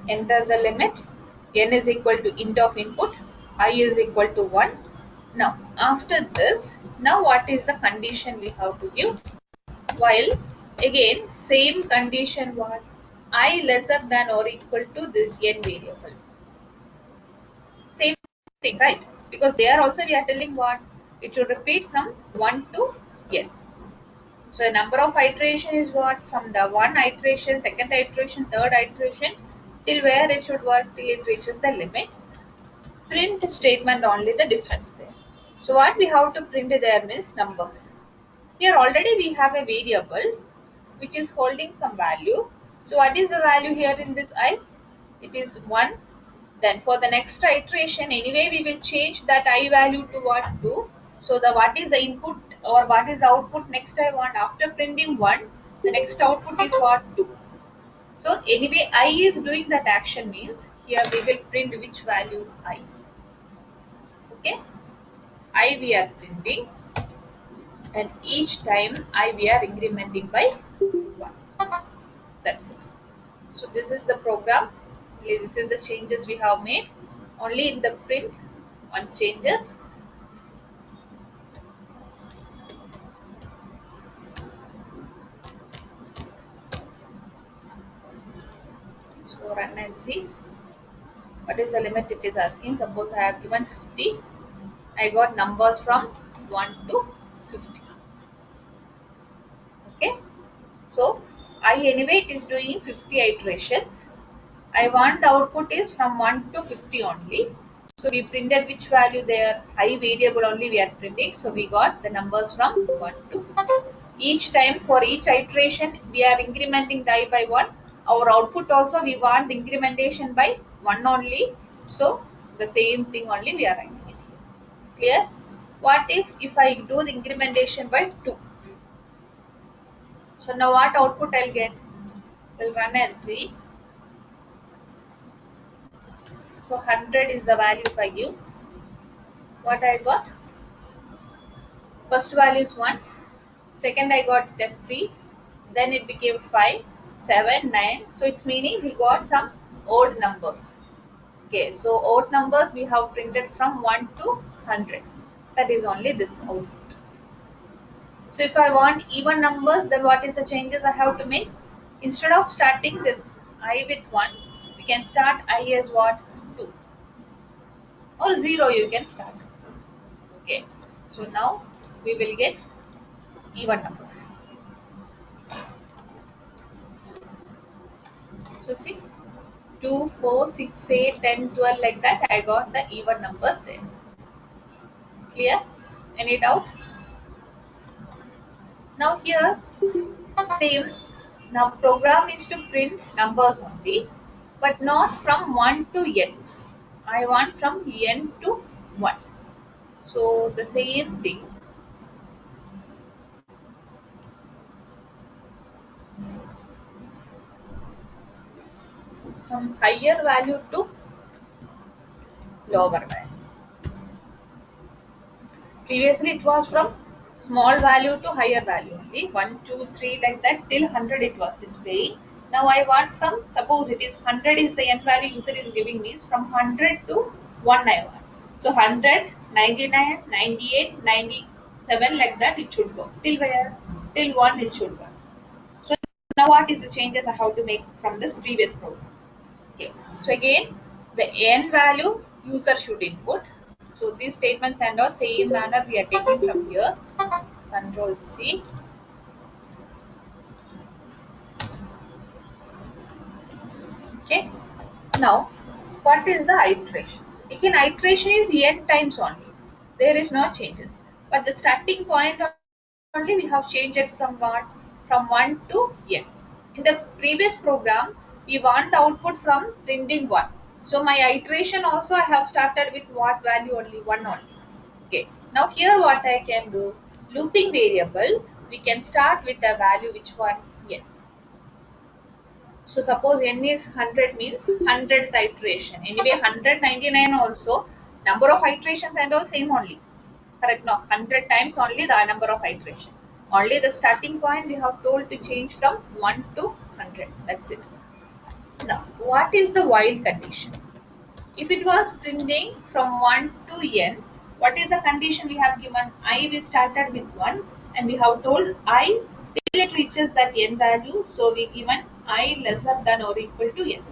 enter the limit, n is equal to int of input, I is equal to 1. Now after this, now what is the condition we have to give? While again same condition, what? I lesser than or equal to this n variable. Same thing, right? Because there also we are telling what? It should repeat from 1 to n. So a number of iteration is what? From the one iteration, second iteration, third iteration, till where it should work, till it reaches the limit. Print statement only the difference there. So what we have to print there means numbers. Here already we have a variable which is holding some value. So what is the value here in this I? It is 1. Then for the next iteration, anyway we will change that I value to what? 2. So the what is the input or what is the output next I want? After printing 1, the next output is what? 2. So anyway I is doing that action, means here we will print which value? I. Okay, I we are printing, and each time I we are incrementing by 1. That's it. So this is the program. This is the changes we have made. Only in the print one changes. So run and see what is the limit it is asking. Suppose I have given 50. I got numbers from 1 to 50. Okay. So I anyway it is doing 50 iterations. I want the output is from 1 to 50 only. So we printed which value there? I variable only we are printing. So we got the numbers from 1 to 50. Each time for each iteration we are incrementing the I by 1. Our output also we want the incrementation by 1 only. So the same thing only we are writing it here. Clear? What if I do the incrementation by 2? So now what output I'll get? We'll run and see. So 100 is the value if I give. What I got? First value is 1. Second I got test 3. Then it became 5, 7, 9. So it's meaning we got some odd numbers. Okay, so odd numbers we have printed from 1 to 100. That is only this output. So if I want even numbers, then what is the changes I have to make? Instead of starting this I with 1, we can start I as what? 2 or 0 you can start. Okay, so now we will get even numbers. So see, 2, 4, 6, 8, 10, 12 like that I got the even numbers there. Clear? Any doubt? Now here same. Now program is to print numbers only, but not from 1 to n. I want from n to 1. So the same thing. From higher value to lower value. Previously it was from small value to higher value only. 1, 2, 3 like that till 100 it was displaying. Now I want from, suppose it is 100 is the n value user is giving, means from 100 to 1 I want. So 100, 99, 98, 97 like that it should go. Till where? Till 1 it should go. So now what is the changes I have to make from this previous program? Okay, so again the n value user should input. So these statements and all same manner we are taking from here. Control C. Okay. Now, what is the iterations? Again, iteration is n times only. There is no changes. But the starting point only we have changed it from what? From 1 to n. In the previous program, we want the output from printing 1. So my iteration also I have started with what value only? 1 only. Okay. Now here what I can do? Looping variable, we can start with a value which one? N. So suppose n is 100 means 100th iteration. Anyway 199 also number of iterations and all same only. Correct? No, 100 times only the number of iteration. Only the starting point we have told to change from 1 to 100. That's it. Now what is the while condition? If it was printing from 1 to n, what is the condition we have given? I we started with 1 and we have told I till it reaches that n value, so we given I lesser than or equal to n.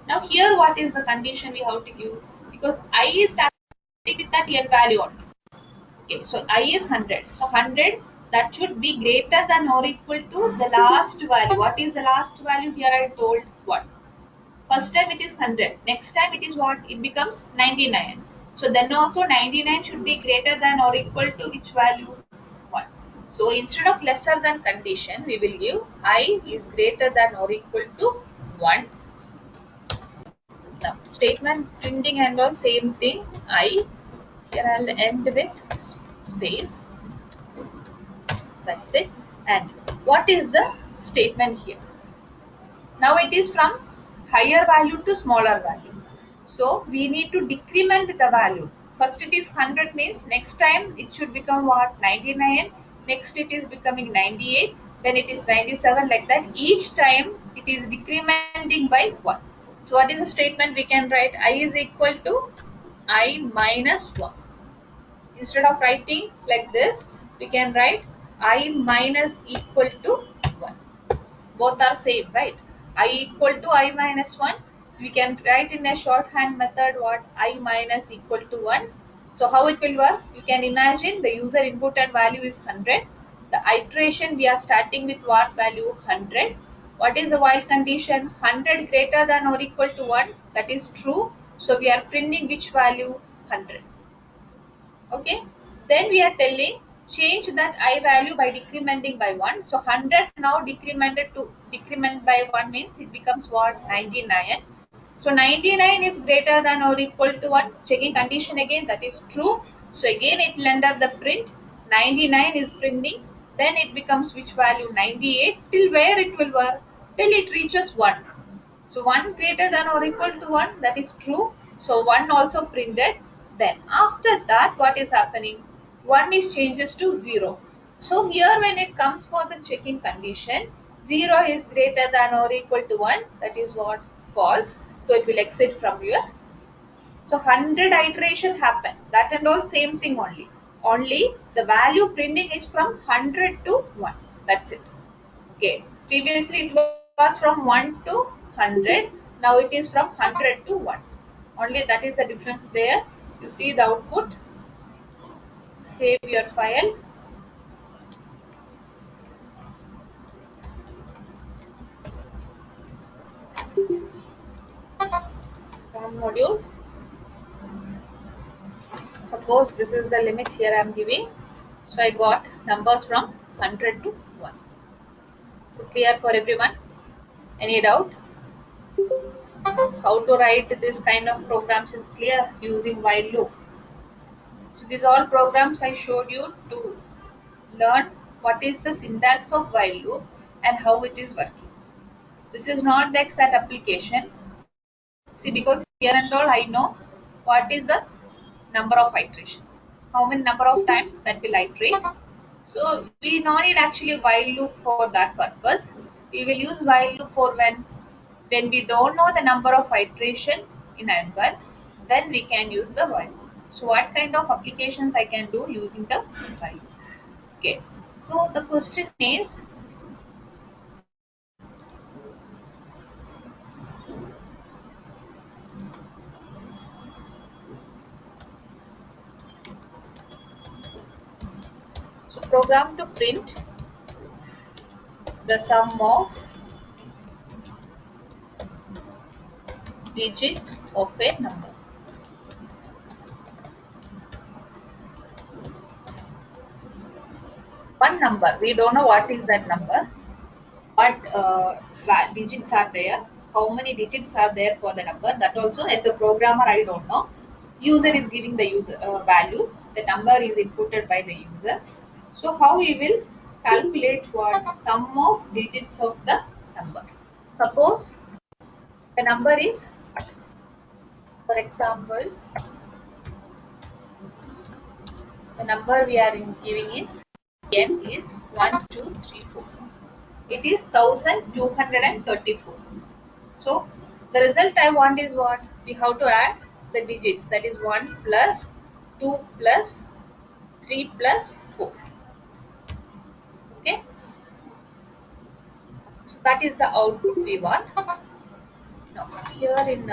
Now here what is the condition we have to give? Because I is starting with that n value only. Okay, so I is 100. So 100 that should be greater than or equal to the last value. What is the last value? Here I told 1. First time it is 100. Next time it is what? It becomes 99. So then also 99 should be greater than or equal to which value? 1. So instead of lesser than condition, we will give I is greater than or equal to 1. Now statement printing and all same thing. I. Here I will end with space. That's it. And what is the statement here? Now it is from higher value to smaller value. So we need to decrement the value. First it is 100 means next time it should become what? 99. Next it is becoming 98. Then it is 97 like that. Each time it is decrementing by 1. So what is the statement we can write? I is equal to I minus 1. Instead of writing like this, we can write I minus equal to 1. Both are same, right? I equal to I minus 1. We can write in a shorthand method what? I minus equal to 1. So how it will work? You can imagine the user input and value is 100. The iteration we are starting with what value? 100. What is the while condition? 100 greater than or equal to 1. That is true. So we are printing which value? 100. Okay, then we are telling change that I value by decrementing by 1. So 100 now decremented to decrement by 1 means it becomes what? 99. So 99 is greater than or equal to 1. Checking condition again, that is true. So again it will end up the print 99 is printing. then it becomes which value? 98. Till where it will work? Till it reaches 1. So 1 greater than or equal to 1, that is true. So 1 also printed. Then after that, what is happening? 1 is changes to 0. So here when it comes for the checking condition, 0 is greater than or equal to 1, that is what? False. So it will exit from here. So 100 iteration happen. That and all same thing only. Only the value printing is from 100 to 1. That's it. Okay. Previously it was from 1 to 100. Now it is from 100 to 1. Only that is the difference there. You see the output. Save your file. From module. Suppose this is the limit here I am giving. So I got numbers from 100 to 1. So clear for everyone? Any doubt? How to write this kind of programs is clear using while loop. So these all programs I showed you to learn what is the syntax of while loop and how it is working. This is not the exact application. See, because here and all I know what is the number of iterations. How many number of times that will iterate. So we don't need actually while loop for that purpose. We will use while loop for when we don't know the number of iteration in advance, then we can use the while. So what kind of applications I can do using the while? Okay. So the question is, so program to print the sum of digits of a number. One number, we don't know what is that number, what digits are there, how many digits are there for the number. That also as a programmer I don't know. User is giving the user value, the number is inputted by the user. So how we will calculate what? Sum of digits of the number. Suppose the number is, for example, the number we are giving is n is 1 2 3 4. It is 1234. So the result I want is what? We have to add the digits, that is 1 plus 2 plus 3 plus 4. Okay. So that is the output we want. Now here in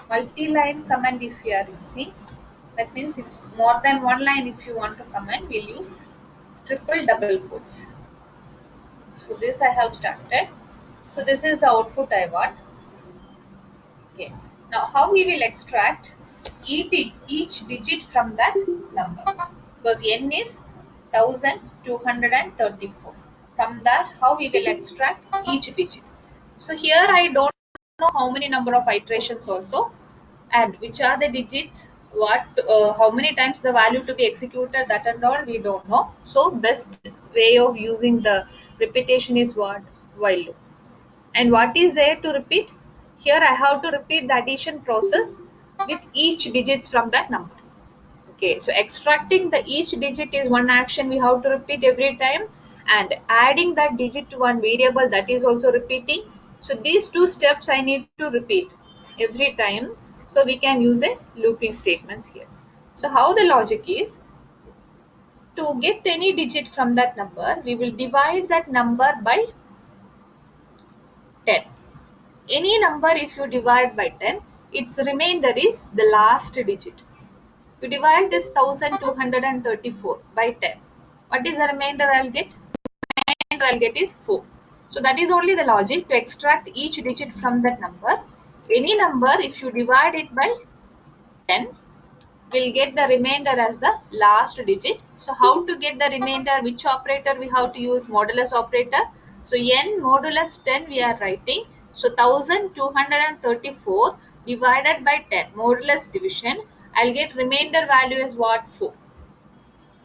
multi-line command if you are using, that means if more than one line if you want to comment, we'll use triple double quotes. So this I have started. So this is the output I want. Okay. Now how we will extract each digit from that number, because n is 1234. From that how we will extract each digit. So here I don't know how many number of iterations also, and which are the digits, what how many times the value to be executed, that and all we don't know. So best way of using the repetition is what? While loop. And what is there to repeat? Here I have to repeat the addition process with each digits from that number. Okay, so extracting the each digit is one action we have to repeat every time, and adding that digit to one variable, that is also repeating. So these two steps I need to repeat every time, so we can use a looping statements here. So how the logic is, to get any digit from that number, we will divide that number by 10. Any number if you divide by 10, its remainder is the last digit. You divide this 1234 by 10. What is the remainder I'll get? Remainder I'll get is 4. So that is only the logic to extract each digit from that number. Any number if you divide it by 10, we'll get the remainder as the last digit. So how to get the remainder? Which operator we have to use? Modulus operator. So n modulus 10 we are writing. So 1234 divided by 10, modulus division. I'll get remainder value as what? 4.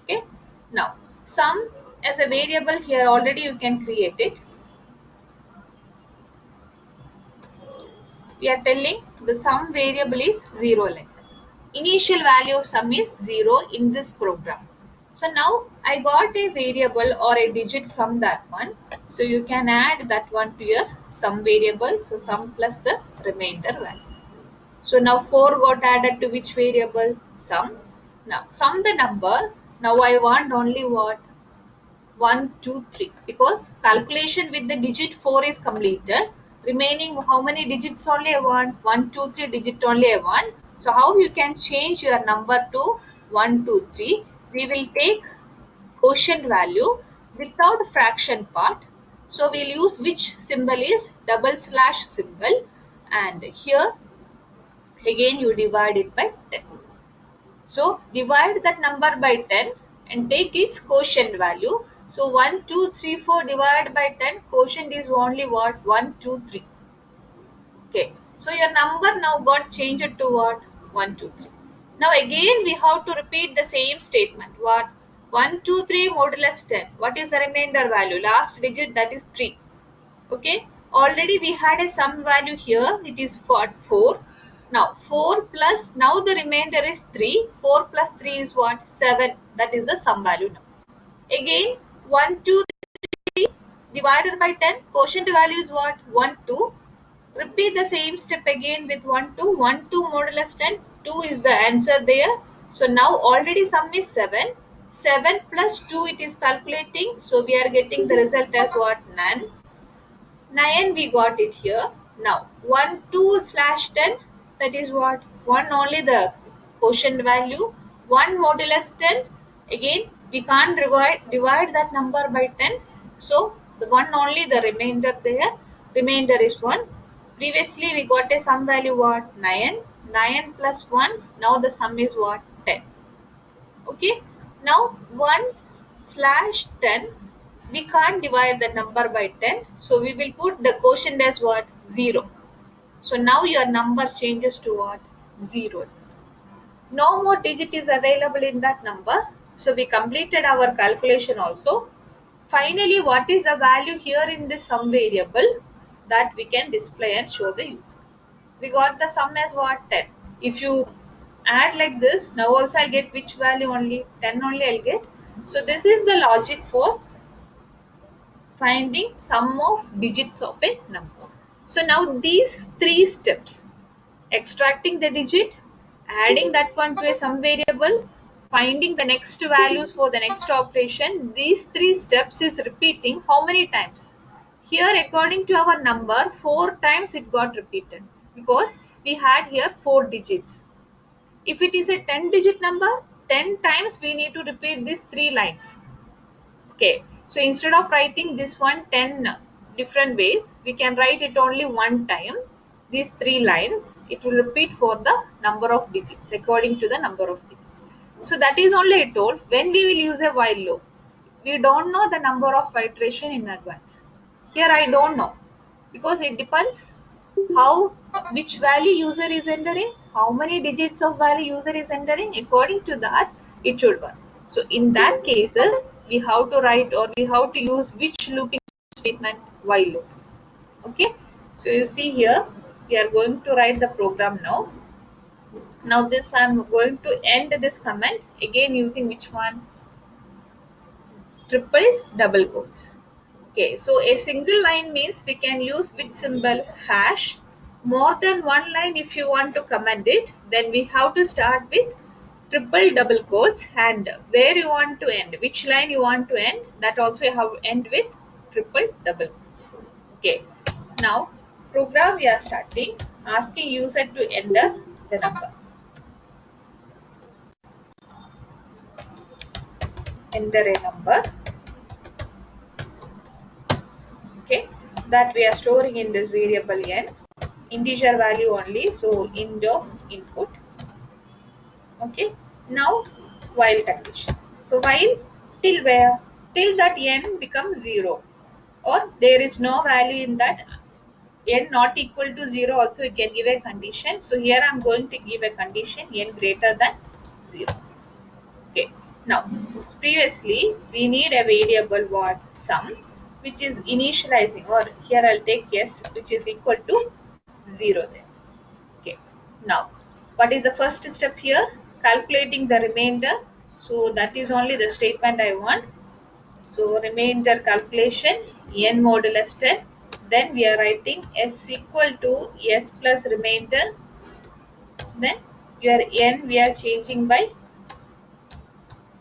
Okay. Now sum as a variable here already you can create it. We are telling the sum variable is 0 length. Initial value of sum is 0 in this program. So now I got a variable or a digit from that one. So you can add that one to your sum variable. So sum plus the remainder value. So now 4 got added to which variable? Sum. Now from the number, now I want only what? 1, 2, 3, because calculation with the digit 4 is completed. Remaining how many digits only I want? 1, 2, 3 digit only I want. So how you can change your number to 1, 2, 3? We will take quotient value without fraction part. So we'll use which symbol is double slash symbol, and here again you divide it by 10. So divide that number by 10 and take its quotient value. So 1, 2, 3, 4 divided by 10, quotient is only what? 1, 2, 3. Okay. So your number now got changed to what? 1, 2, 3. Now again we have to repeat the same statement. What? 1, 2, 3 modulus 10. What is the remainder value? Last digit, that is 3. Okay, already we had a sum value here, it is for 4. Now 4 plus, now the remainder is 3. 4 plus 3 is what? 7. That is the sum value now. Again 1, 2, 3 divided by 10, quotient value is what? 1, 2. Repeat the same step again with 1, 2. 1, 2 modulus 10, 2 is the answer there. So now already sum is 7. 7 plus 2 it is calculating. So we are getting the result as what? 9. 9 we got it here. Now 1, 2 slash 10, that is what? 1 only the quotient value. 1 modulus 10, again we can't divide that number by 10. So the 1 only the remainder there. Remainder is 1. Previously we got a sum value what? 9. 9 plus 1, now the sum is what? 10. Okay, now 1 slash 10, we can't divide the number by 10, so we will put the quotient as what? 0. So now your number changes to what? 0. No more digit is available in that number, so we completed our calculation also. Finally, what is the value here in this sum variable that we can display and show the user? We got the sum as what? 10. If you add like this, now also I'll get which value only? 10 only I'll get. So this is the logic for finding sum of digits of a number. So now these three steps: extracting the digit, adding that one to a sum variable, finding the next values for the next operation, these three steps is repeating how many times? Here according to our number, 4 times it got repeated because we had here 4 digits. If it is a 10 digit number, 10 times we need to repeat these 3 lines. Okay, so instead of writing this one 10 different ways, we can write it only one time. These 3 lines, it will repeat for the number of digits according to the number of digits. So that is only I told. When we will use a while loop, we don't know the number of iteration in advance. Here I don't know because it depends how which value user is entering, how many digits of value user is entering. According to that, it should work. So in that cases, we have to write or we have to use which looping statement? While loop. Okay. So you see here, we are going to write the program now. Now this I am going to end this comment again using which one? Triple double quotes. Okay, so a single line means we can use which symbol? Hash. More than one line if you want to comment it, then we have to start with triple double quotes, and where you want to end, which line you want to end, that also you have to end with triple double quotes. Okay, now program we are starting, asking user to enter the number. Enter a number. Okay, that we are storing in this variable n, integer value only, so int of input. Okay, now while condition. So while till where? Till that n becomes 0 or there is no value in that n not equal to 0 also you can give a condition. So here I am going to give a condition n greater than 0. Okay, Now, previously we need a variable what sum, which is initializing, or here I'll take s, which is equal to 0 then. Okay. Now, what is the first step here? Calculating the remainder. So that is only the statement I want. So remainder calculation n modulus 10. Then we are writing s equal to s plus remainder. Then your n we are changing by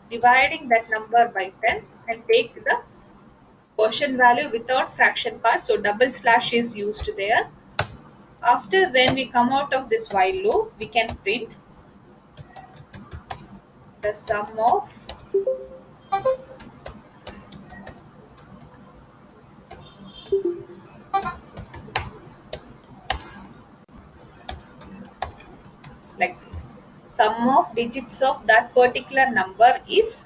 dividing that number by 10 and take the quotient value without fraction part. So double slash is used there. After, when we come out of this while loop, we can print the sum of like this. Sum of digits of that particular number is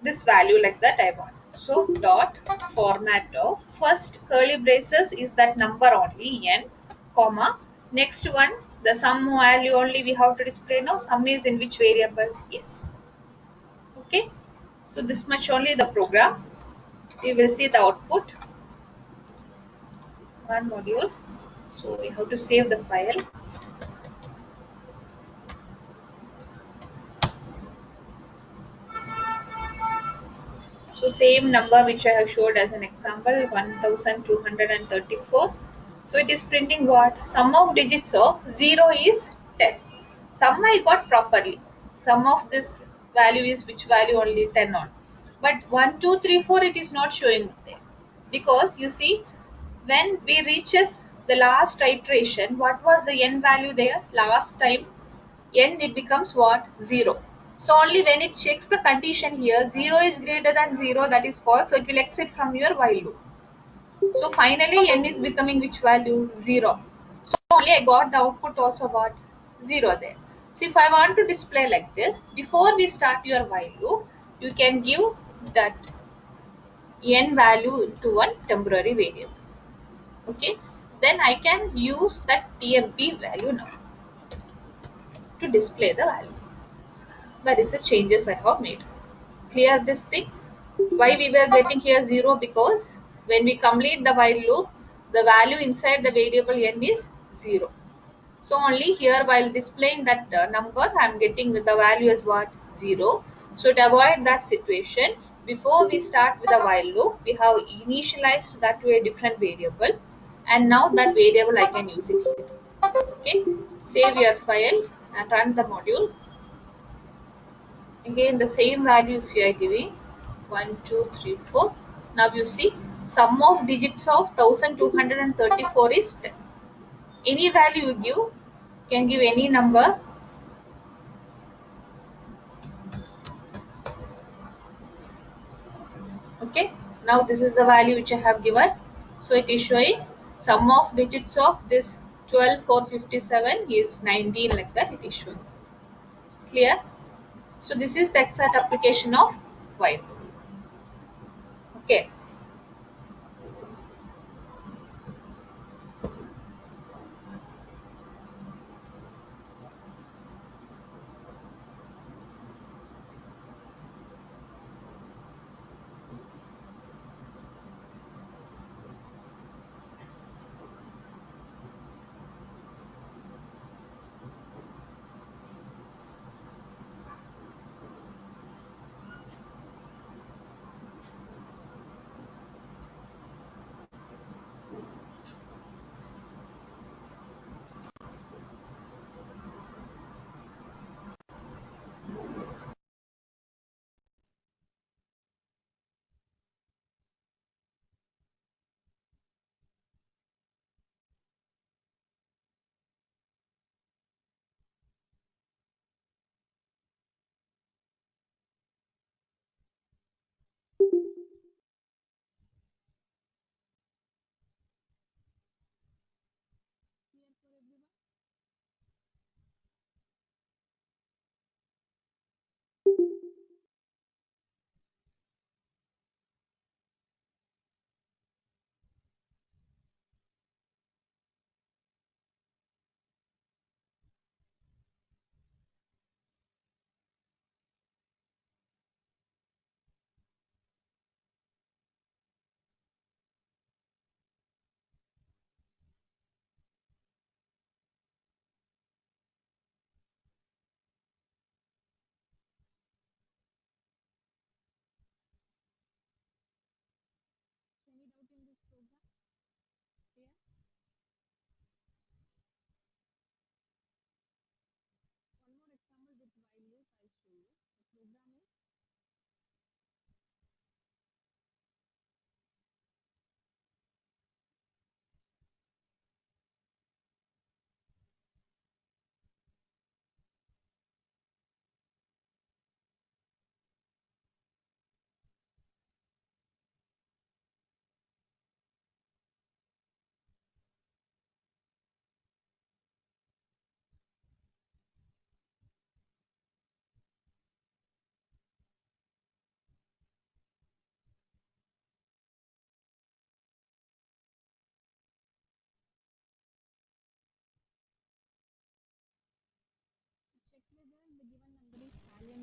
this value, like that I want. So dot format of first curly braces is that number only n, comma, next one the sum value only we have to display. Now sum is in which variable? Yes. Okay, so this much only the program. We will see the output. One module. So we have to save the file. So same number which I have showed as an example, 1234. So it is printing what? Sum of digits of 0 is 10. Sum I got properly. Sum of this value is which value? Only 10 on. But 1, 2, 3, 4 it is not showing there. Because you see, when we reaches the last iteration, what was the n value there? Last time n it becomes what? 0. So only when it checks the condition here, 0 is greater than 0, that is false, so it will exit from your while loop. So finally n is becoming which value? 0. So only I got the output also what? 0 there. So if I want to display like this, before we start your while loop, you can give that n value into one temporary variable. Okay, then I can use that TMP value now to display the value. That is the changes I have made. Clear this thing? Why we were getting here 0? Because when we complete the while loop, the value inside the variable n is 0. So only here while displaying that number, I am getting the value as what? 0. So to avoid that situation, before we start with the while loop, we have initialized that to a different variable, and now that variable I can use it here. Okay, save your file and run the module. Again the same value if you are giving 1, 2, 3, 4. Now you see, sum of digits of 1234 is 10. Any value you give, can give any number. Okay, now this is the value which I have given. So it is showing sum of digits of this 12457 is 19, like that it is showing. Clear? So this is the exact application of while. Okay.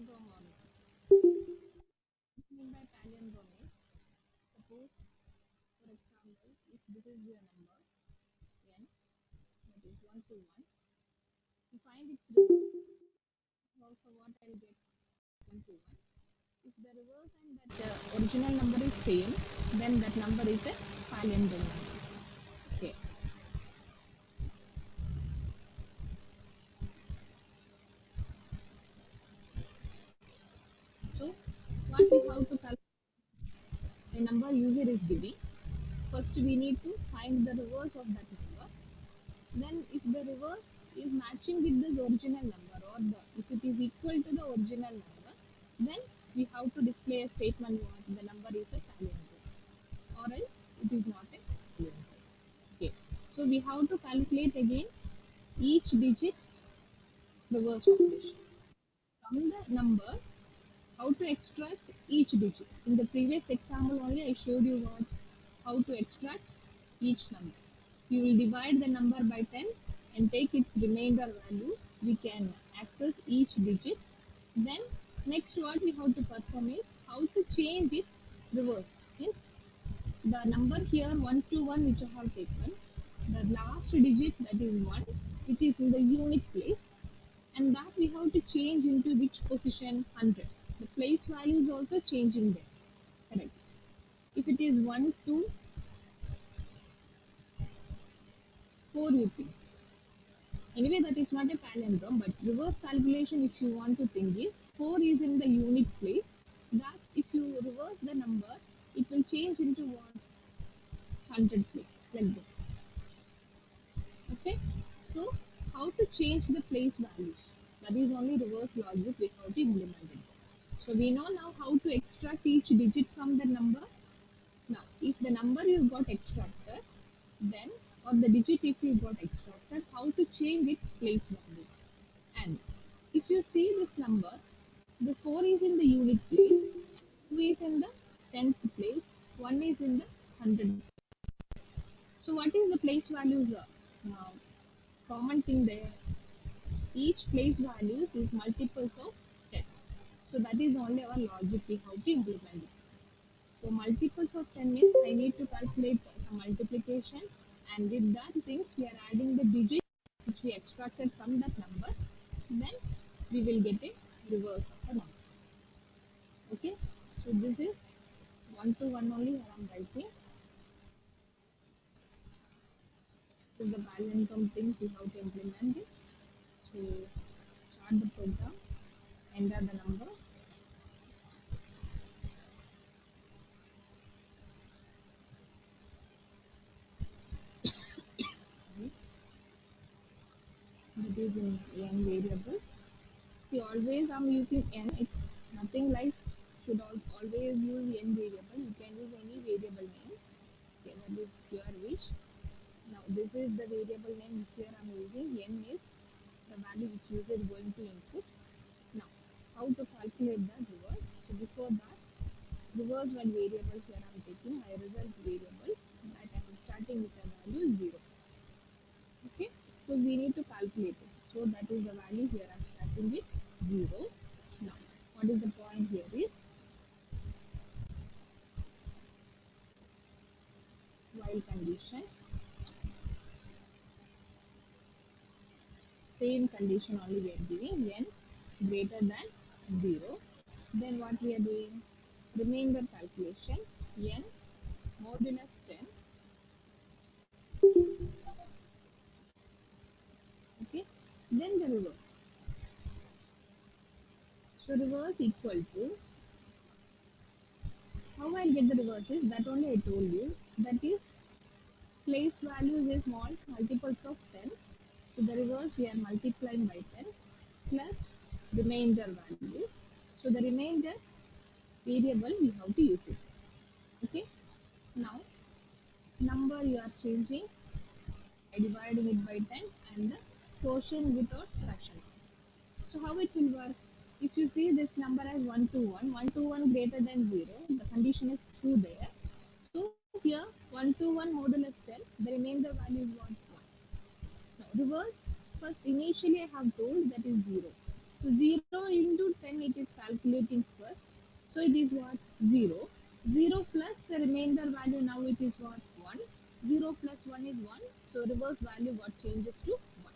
palindrome or not. What I mean by palindrome is, suppose, for example, if this is your number n, that is 1 to 1, to find its reverse, also what I'll get 1 to 1. If the reverse and that original number is same, then that number is a palindrome number. Okay. So what we have to calculate a number user is giving. First we need to find the reverse of that number. Then if the reverse is matching with the original number, or if it is equal to the original number, then we have to display a statement what the number is a palindrome, or else it is not a palindrome. Okay. So we have to calculate again each digit reverse operation. From the number, how to extract each digit. In the previous example only I showed you what, how to extract each number. We will divide the number by 10 and take its remainder value. We can access each digit. Then next what we have to perform is how to change its reverse. Means the number here 1 to 1 which I have taken, the last digit that is 1, which is in the unit place, and that we have to change into which position? 100. The place value is also changing there. Correct. If it is 1 to 4 you think. Anyway, that is not a palindrome, but reverse calculation if you want to think is 4 is in the unit place. That if you reverse the number, it will change into what? 100 place. Like this. Okay. So how to change the place values? That is only reverse logic we have to implement it. So we know now how to extract each digit from the number. Now, if the number you got extracted, then, or the digit if you got extracted, how to change its place value. And if you see this number, this 4 is in the unit place, 2 is in the tenth place, 1 is in the 100th. So what is the place values? Now, common thing there, each place values is multiples of 10. So that is only our logic we have to implement it. So multiples of 10 means I need to calculate some multiplication, and with that things we are adding the digit which we extracted from that number, then we will get a reverse of the number. Okay, so this is 1 to 1 only I am writing. So the palindrome things we have to implement it. So start the program, enter the number. That is in n variable. See, always I'm using n. It's nothing like should always use n variable. You can use any variable name. Okay, that is your wish. Now this is the variable name which here I'm using. N is the value which user is going to input. Now, how to calculate the reverse? So before that, reverse one variable here I'm taking my result variable that I'm starting with a value 0. Okay, so we need to calculate it. So that is the value here I'm starting with 0. Now, what is the point here is while condition, same condition only we are giving n greater than 0. Then what we are doing? Remainder calculation n modulus 10. Okay, then the reverse. So reverse equal to, how I get the reverse is that only I told you, that is place values is small multiples of 10. So the reverse we are multiplying by 10 plus remainder value. So the remainder variable we have to use it. Okay. Now number you are changing by dividing it by 10 and the quotient without fraction. So how it will work? If you see this number as 1 to 1, 1 to 1 greater than 0, the condition is true there. So here 1 to 1 modulus 10, the remainder value is what? 1. Now reverse, first initially I have told that is 0. So 0 into 10 it is 0. 0 plus the remainder value, now it is what? 1. 0 plus 1 is 1. So reverse value got changes to 1.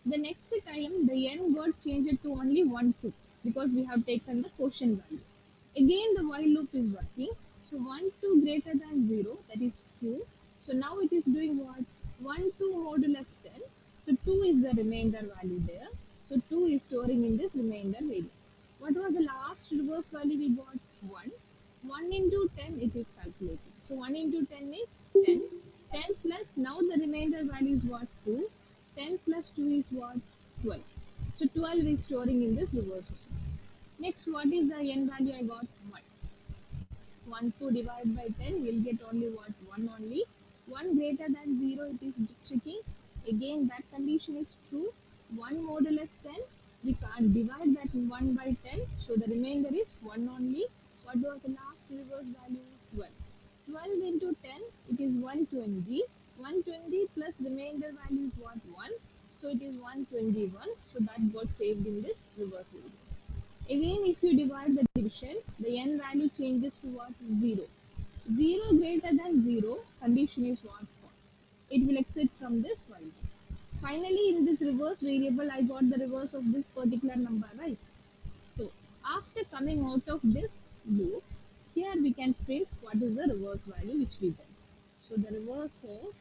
The next time the n got changed to only 1, 2 because we have taken the quotient value. Again the while loop is working. So 1, 2 greater than 0, that is true. So now it is doing what? 1, 2 modulus 10. So 2 is the remainder value there. So 2 is storing in this remainder variable. What was the last reverse value we got? 1. 1 into 10 it is calculated. So 1 into 10 is 10. 10 plus, now the remainder value is what? 2. 10 plus 2 is what? 12. So 12 is storing in this reverse value. Next, what is the n value I got? 1. 1 to divide by 10, we'll get only what? 1 only. 1 greater than 0, it is checking. Again, that condition is true. 1 modulus 10, we can't divide that 1 by 10, so the remainder is 1 only. What was the last reverse value? 12. 12 into 10, it is 120. 120 plus remainder value is what? 1. So it is 121. So that got saved in this reverse value. Again, if you divide the division, the n value changes to what? 0. 0 greater than 0, condition is what? False. It will exit from this value. Finally, in this reverse variable, I got the reverse of this particular number, right? So, after coming out of this loop, here we can print what is the reverse value which we get. So, the reverse of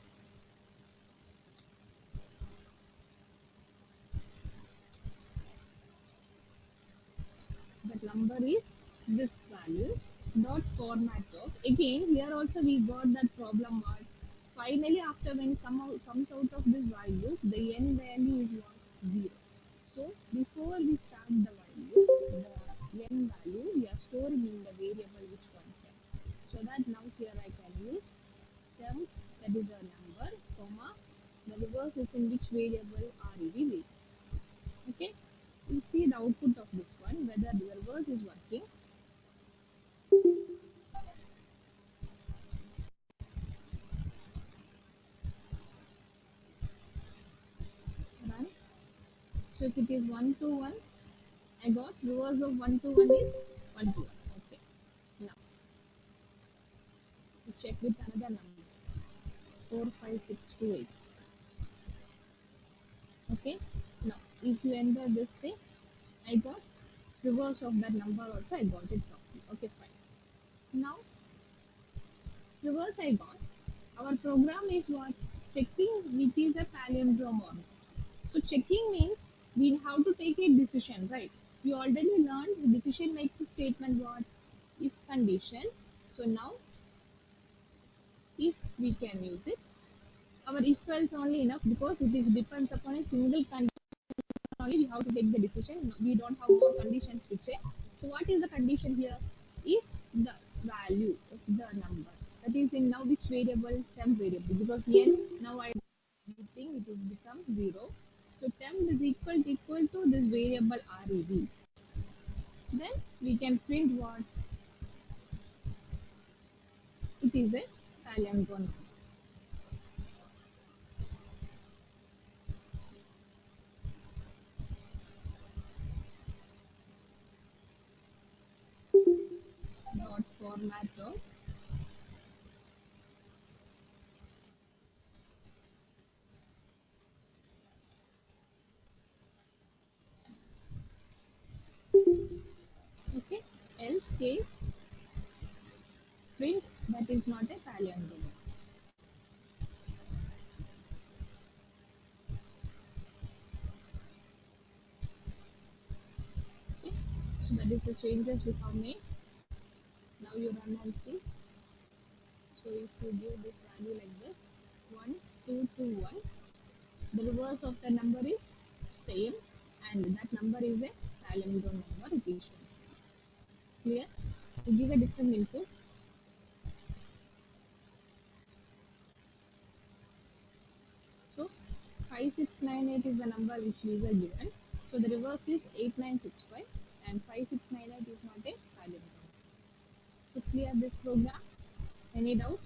that number is this value dot format of, again here also we got that problem what finally after when comes out of this value the n value is what? 0. So before we start the value, the n value we are storing in the variable which one temp. So that now here I can use temp, that is a number, comma, the reverse is in which variable? REV variable. Okay, we see the output of this one whether the reverse is working. Run. So if it is 1 to 1, I got reverse of 1 to 1 is 1 to 1. Okay, now we check with another number 4 5 6 2 8. Okay, now if you enter this thing, I got reverse of that number also, I got it properly. Okay, fine. Now reverse I got. Our program is what? Checking which is a palindrome or not. So checking means we have to take a decision, right? We already learned the decision makes a statement what? If condition. So now if we can use it, our if else only enough because it is depends upon a single condition only we have to take the decision. We don't have more conditions to check. So what is the condition here? If the value of the number that is in now which variable? Temp variable, because n now I think it will become 0. So temp is equal to this variable rev. Then we can print what? It is a palindrome number. Dot format of okay, else case print that is not a palindrome. Okay, so that is the changes we have made. Now you run and see. So if you give this value like this 1 2 2 1, the reverse of the number is same and that number is a palindrome number, it is shown. Clear? You give a different input. So 5698 is the number which user given. So the reverse is 8965 and 5698 is not a palindrome. So clear this program? Any doubt?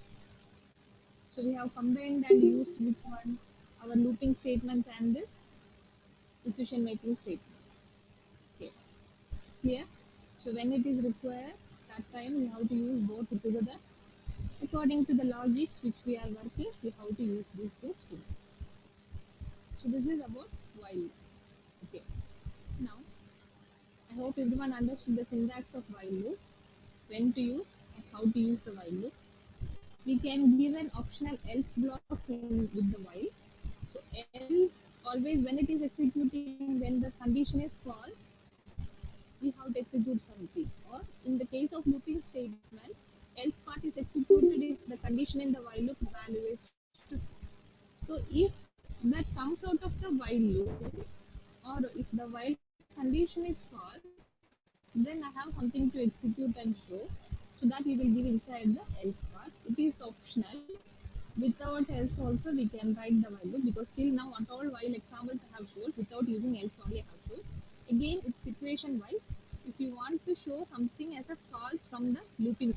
So we have combined and used which one? Our looping statements and this decision making statements. Okay. Clear? So when it is required, that time we have to use both together. According to the logics which we are working, we have to use these things too. So this is about while. Okay. Now I hope everyone understood the syntax of while loop, when to use and how to use the while loop. We can give an optional else block with the while. So else, always when it is executing, when the condition is false, we have to execute something. Or in the case of looping statement, else part is executed if the condition in the while loop value is true. So if that comes out of the while loop, or if the while condition is false, then I have something to execute and show. So that we will give inside the else part. It is optional. Without else also we can write the while loop, because till now what all while examples I have shown, without using else only I have shown. Again, it's situation wise. If you want to show something as a false from the looping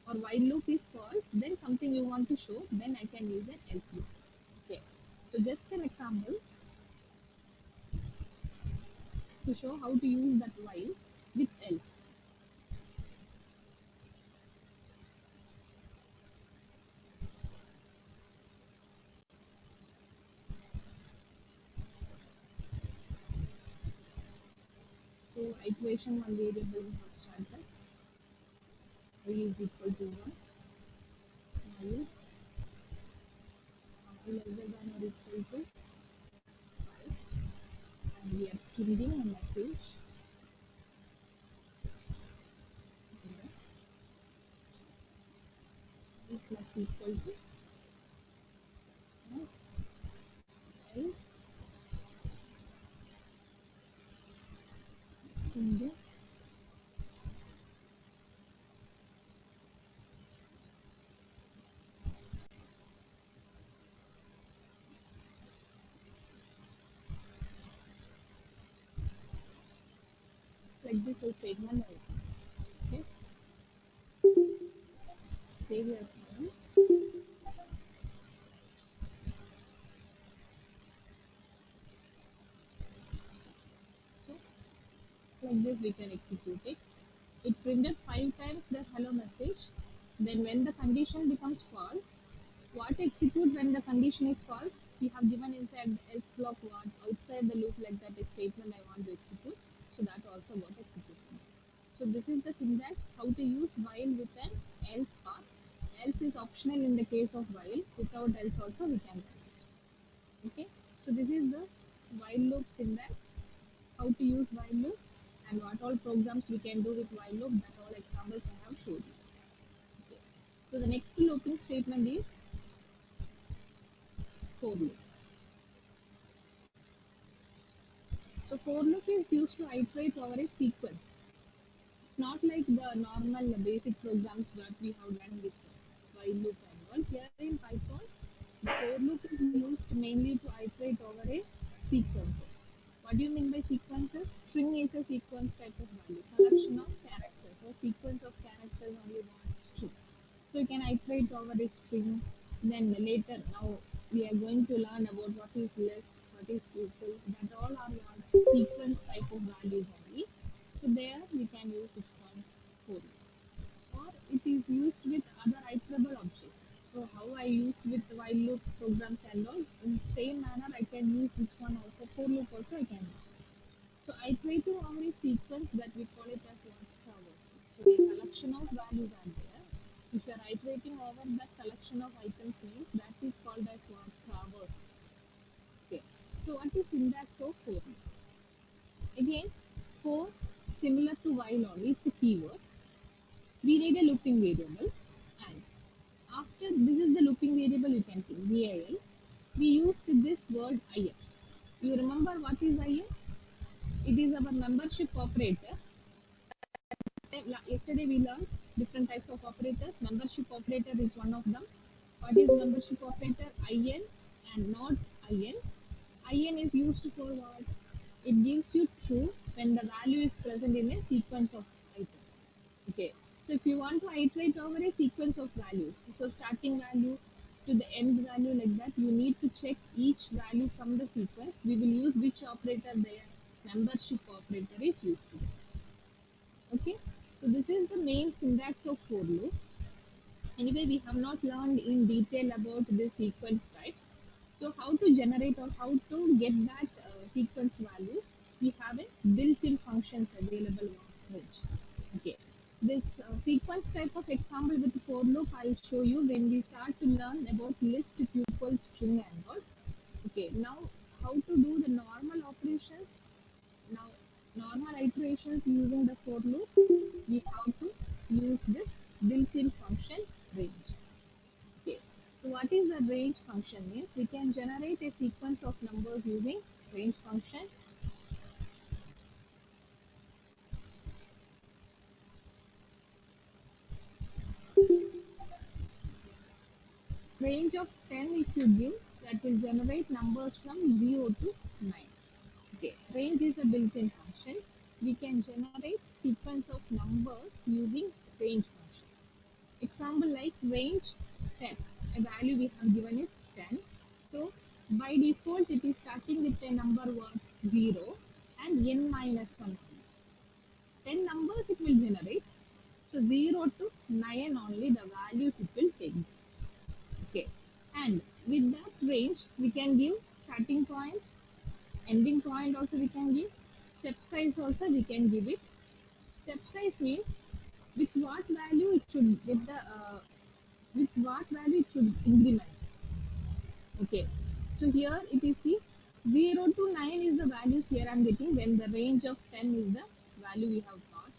or while loop is false, then something you want to show, then I can use an else loop. Okay. So just an example to show how to use that while with else. So iteration one variable is started. I is equal to 1. While lesser than or equal to 5. And we are printing a message here is plus equal to L in like this is statement. Okay, save your file. So like this we can execute it. It printed 5 times the hello message. Then when the condition becomes false, what to execute when the condition is false? We have given inside the else block what outside the loop, like that is statement I want to execute. So that also got executed. So this is the syntax how to use while with an else part. Else is optional in the case of while. Without else also we can write it. Okay. So this is the while loop syntax. How to use while loop and what all programs we can do with while loop. That all examples I have showed you. Okay. So the next looping statement is for loop. So for loop is used to iterate over a sequence, not like the normal basic programs that we have done with while loop and all. Here in Python, the for loop is used mainly to iterate over a sequence. What do you mean by sequences? String is a sequence type of value, collection of characters. So sequence of characters only one string. So you can iterate over a string. Then later, now we are going to learn about what is less, what is tuple. That all are what sequence type of values only. So there we can use this one for. Or it is used with other iterable objects. So how I use with while loop programs and all, in same manner I can use this one also. For loop also I can use. So iterating over a sequence that we call it as what traverse. So a collection of values are there. If you are iterating over that collection of items means that is called as what traverse. Okay. So what is syntax of for? Again, for similar to while only, it's a keyword. We need a looping variable, and after this is the looping variable you can see VIL. We used this word IL. You remember what is IL? It is our membership operator. Yesterday we learned different types of operators. Membership operator is one of them. What is membership operator? IN and not IN. IN is used for what? It gives you true when the value is present in a sequence of items. Okay. So if you want to iterate over a sequence of values, so starting value to the end value like that, you need to check each value from the sequence. We will use which operator there. Membership operator is used. Okay. So this is the main syntax of for loop. Anyway, we have not learned in detail about the sequence types. So how to generate or how to get that sequence value, we have a built-in functions available on range. Okay, this sequence type of example with for loop I'll show you when we start to learn about list, tuple, string and all. Okay, now how to do the normal operations. Now normal iterations using the for loop, we have to use this built-in function range. Okay. So what is the range function means? We can generate a sequence of numbers using range function. Range of 10 if you give, that will generate numbers from 0 to 9. Okay. Range is a built-in function. We can generate sequence of numbers using range function. Example like range 10. A value we have given is 10. So by default it is starting with a number what 0 and n minus 1. 10 numbers it will generate. So 0 to 9 only the values it will take. Okay. And with that range we can give starting point, ending point also we can give, step size also we can give it. Step size means with what value it should get the with what value it should increment. Okay, so here it is see 0 to 9 is the values here I am getting when the range of 10 is the value we have got.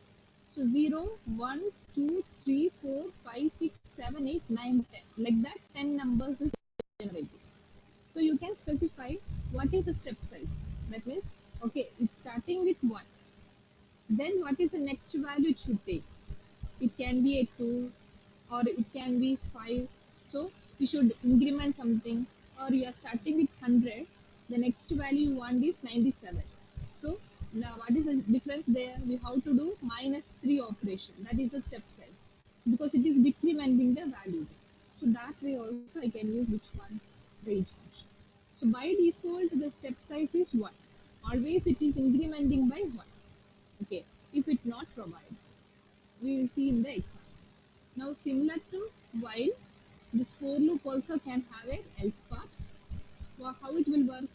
So 0, 1, 2, 3, 4, 5, 6, 7, 8, 9, 10. Like that 10 numbers is generated. So you can specify what is the step size. That means, okay, it's starting with 1. Then what is the next value it should take? It can be a 2 or it can be 5. So you should increment something, or you are starting with 100. The next value you want is 97. So now what is the difference there? We have to do minus 3 operation. That is the step size because it is decrementing the value. So that way also I can use which one? Range function. So by default the step size is 1. Always it is incrementing by 1. Okay, if it's not provided, we will see in the example. Now similar to while, this for loop also can have a else part. So how it will work?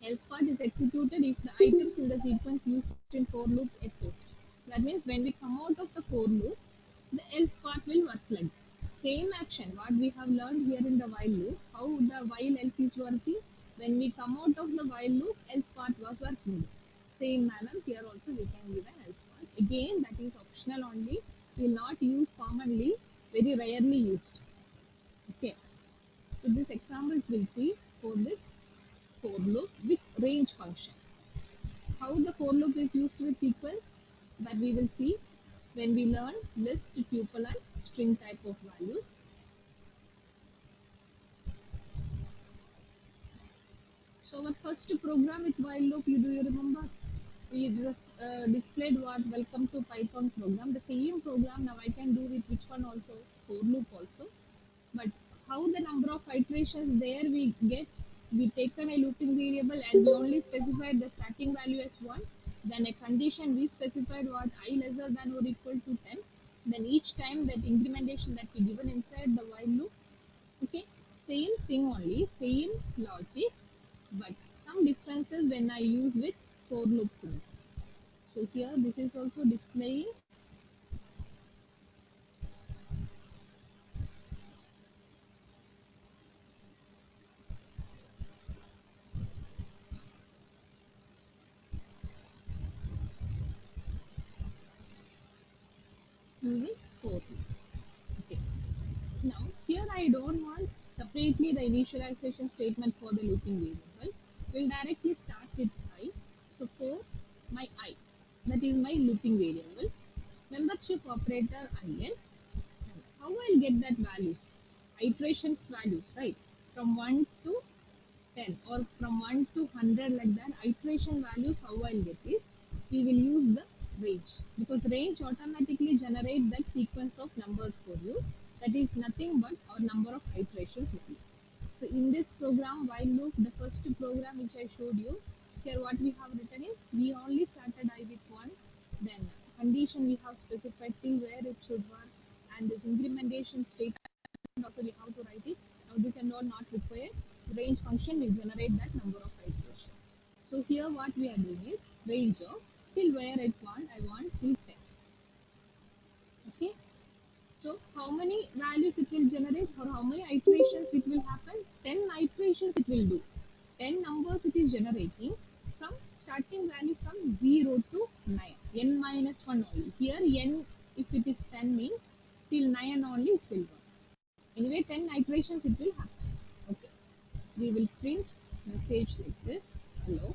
Else part is executed if the items in the sequence used in for loop exist. That means when we come out of the for loop, the else part will work like that. Same action what we have learned here in the while loop, how the while else is working. When we come out of the while loop, else part was working. Same manner here also we can give an else part. Again that is optional only. We will not use commonly, very rarely used. Okay. So this examples will see for this for loop with range function. How the for loop is used with sequence, that we will see when we learn list, tuple and string type of values. So our first program with while loop, do you remember? We just displayed what welcome to Python program. The same program now I can do with which one also? For loop also. But how the number of iterations there we get, we taken a looping variable and we only specified the starting value as 1. Then a condition we specified what I lesser than or equal to 10. Then each time that incrementation that we given inside the while loop. Okay, same thing only, same logic, but some differences when I use with for loop syntax. So here this is also displaying using for loop. Okay. Now here I don't want separately the initialization statement for the looping variable. We'll directly start with I. So for my I, that is my looping variable. Membership operator IN. How I'll get that values? Iterations values, right? From 1 to 10 or from 1 to 100 like that. Iteration values how I'll get is we will use the range because range automatically generate that sequence of numbers for you. That is nothing but our number of iterations value. So in this program while loop, the first program which I showed you, here what we have written is we only started I with 1, then condition we have specified till where it should work, and this incrementation statement also we have to write it. Now this and all not required. Range function will generate that number of iterations. So here what we are doing is range of till where I want till 10. Okay. So how many values it will generate, or how many iterations it will happen? 10 iterations it will do. 10 numbers it is generating from starting value from 0 to 9. N minus 1 only. Here n, if it is 10 means till 9 only it will work. Anyway 10 iterations it will happen. Okay. We will print message like this. Hello.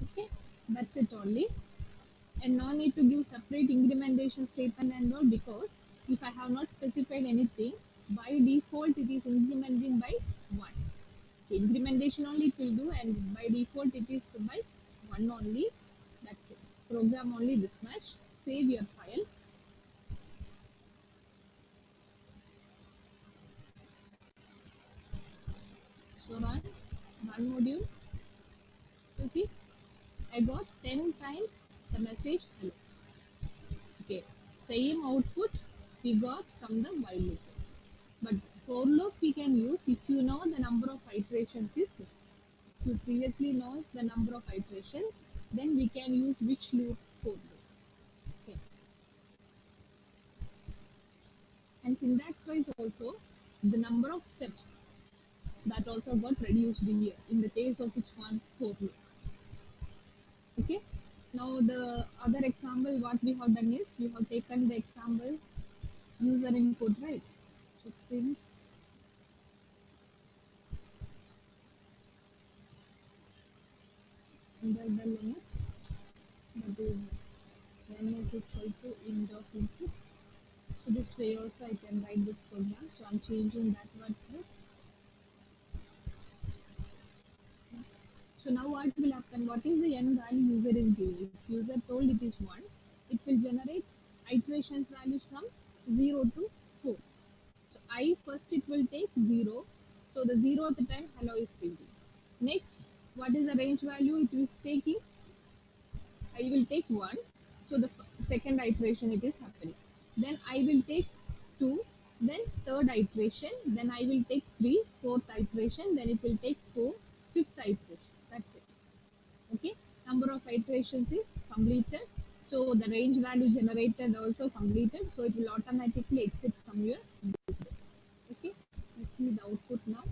Okay. That's it only. And no need to give separate incrementation statement and all, because if I have not specified anything, by default it is incrementing by 1. Okay, incrementation only it will do, and by default it is by 1 only. That's it. Program only this much. Save your file. So run module. So see, I got 10 times the message hello. Okay, same output we got from the while loop. But for loop we can use if you know the number of iterations is. If you previously know the number of iterations, then we can use which loop for loop. Okay. And syntax wise also, the number of steps that also got reduced here in the case of which one for loop. Okay. Now the other example what we have done is we have taken the example user input, right? So print under the limit, that is n is equal to int of input. So this way also I can write this program. So I'm changing that word here. So now what will happen? What is the n value user is giving? If user told it is 1, it will generate iterations values from 0 to 4. So I first it will take 0. So the 0th time hello is printing. Next, what is the range value it is taking? I will take 1. So the second iteration it is happening. Then I will take 2. Then third iteration. Then I will take 3. Fourth iteration. Then it will take 4. Fifth iteration. That's it. Okay. Number of iterations is completed. So the range value generated also completed. So it will automatically exit from your display. Okay. Let's see the output now.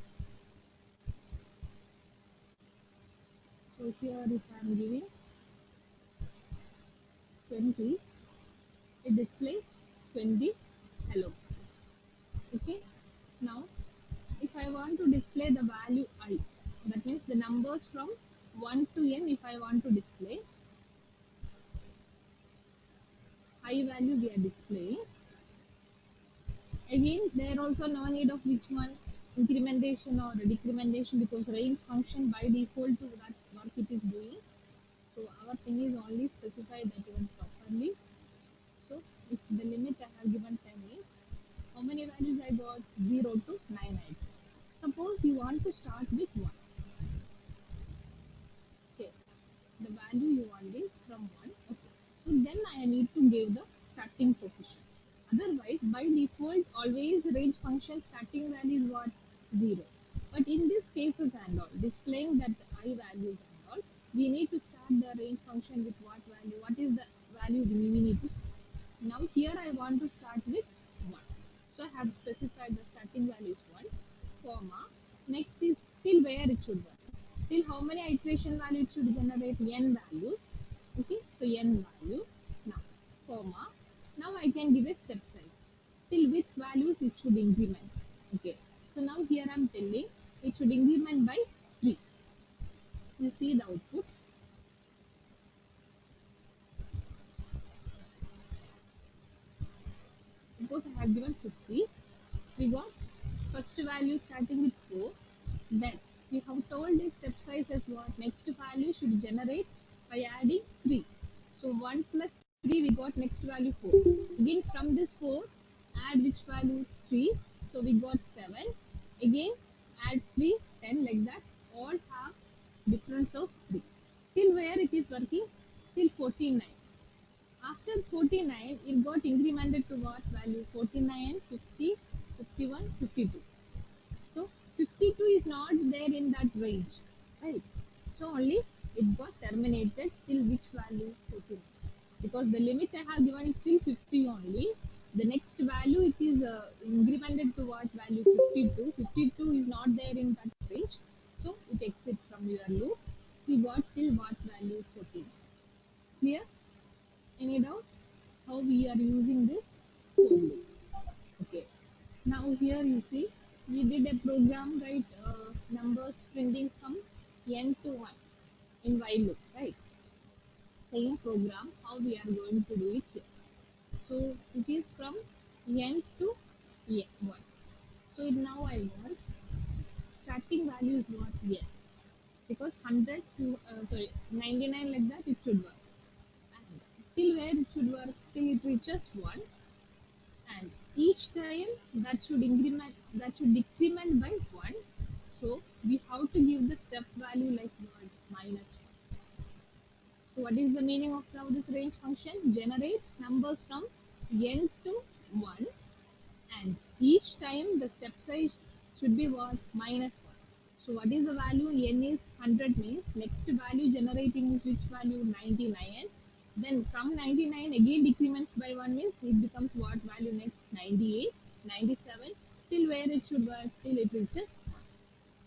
So here if I am giving 20, it displays 20 hello. Okay. Now if I want to display the value I, that means the numbers from 1 to n, if I want to display I value we are displaying. Again there also no need of which one incrementation or decrementation, because range function by default to that work it is doing. So our thing is only specify that even properly. So if the limit I have given 10 is, how many values I got? 0 to 9. Suppose you want to start with 1. Okay, the value you want is from 1. Okay, so then I need to give the starting position. Otherwise, by default, always range function starting value is what? 0. But in this cases and all, displaying that I values and all, we need to start the range function with what value? What is the value we need to start? Now here I want to start with 1. So I have specified the starting value is 1, comma. Next is till where it should work. Till how many iteration value it should generate? N values. Okay, so n value. Now, comma. Now I can give a step size. Till which values it should increment. Okay, so now here I am telling it should increment by 3. You see the output. Suppose I have given 50. We got first value starting with 4. Then we have told this step size as what? Next value should generate by adding 3. So 1 plus 3 we got next value 4. Again from this 4 add which value? 3. So we got 7. Again add 3, 10, like that. All have difference of 3. Till where it is working? Till 49. After 49, it got incremented to what value? 49, 50, 51, 52. So 52 is not there in that range, right? So only it got terminated till which value? 49. Because the limit I have given is till 50 only. The next value it is incremented to what value? 52. 52 is not there in that range. So it exits from your loop. We got till what value? 14. Clear? Any doubt? How we are using this for loop? Okay. Now here you see we did a program, right? Numbers printing from n to 1 in while loop, right? Same program, how we are going to do it here. So it is from n to n1. So now I want starting value is what? N. Because 100 to, 99 like that it should work. And till where it should work? Till it reaches 1. And each time that should decrement by 1. So we have to give the step value like what? Minus 1. So what is the meaning of now this range function? Generates numbers from n to 1, and each time the step size should be what? Minus 1. So what is the value? N is 100 means next value generating is which value? 99. Then from 99 again decrements by 1 means it becomes what value next? 98, 97, till where it should work? Till it reaches 1.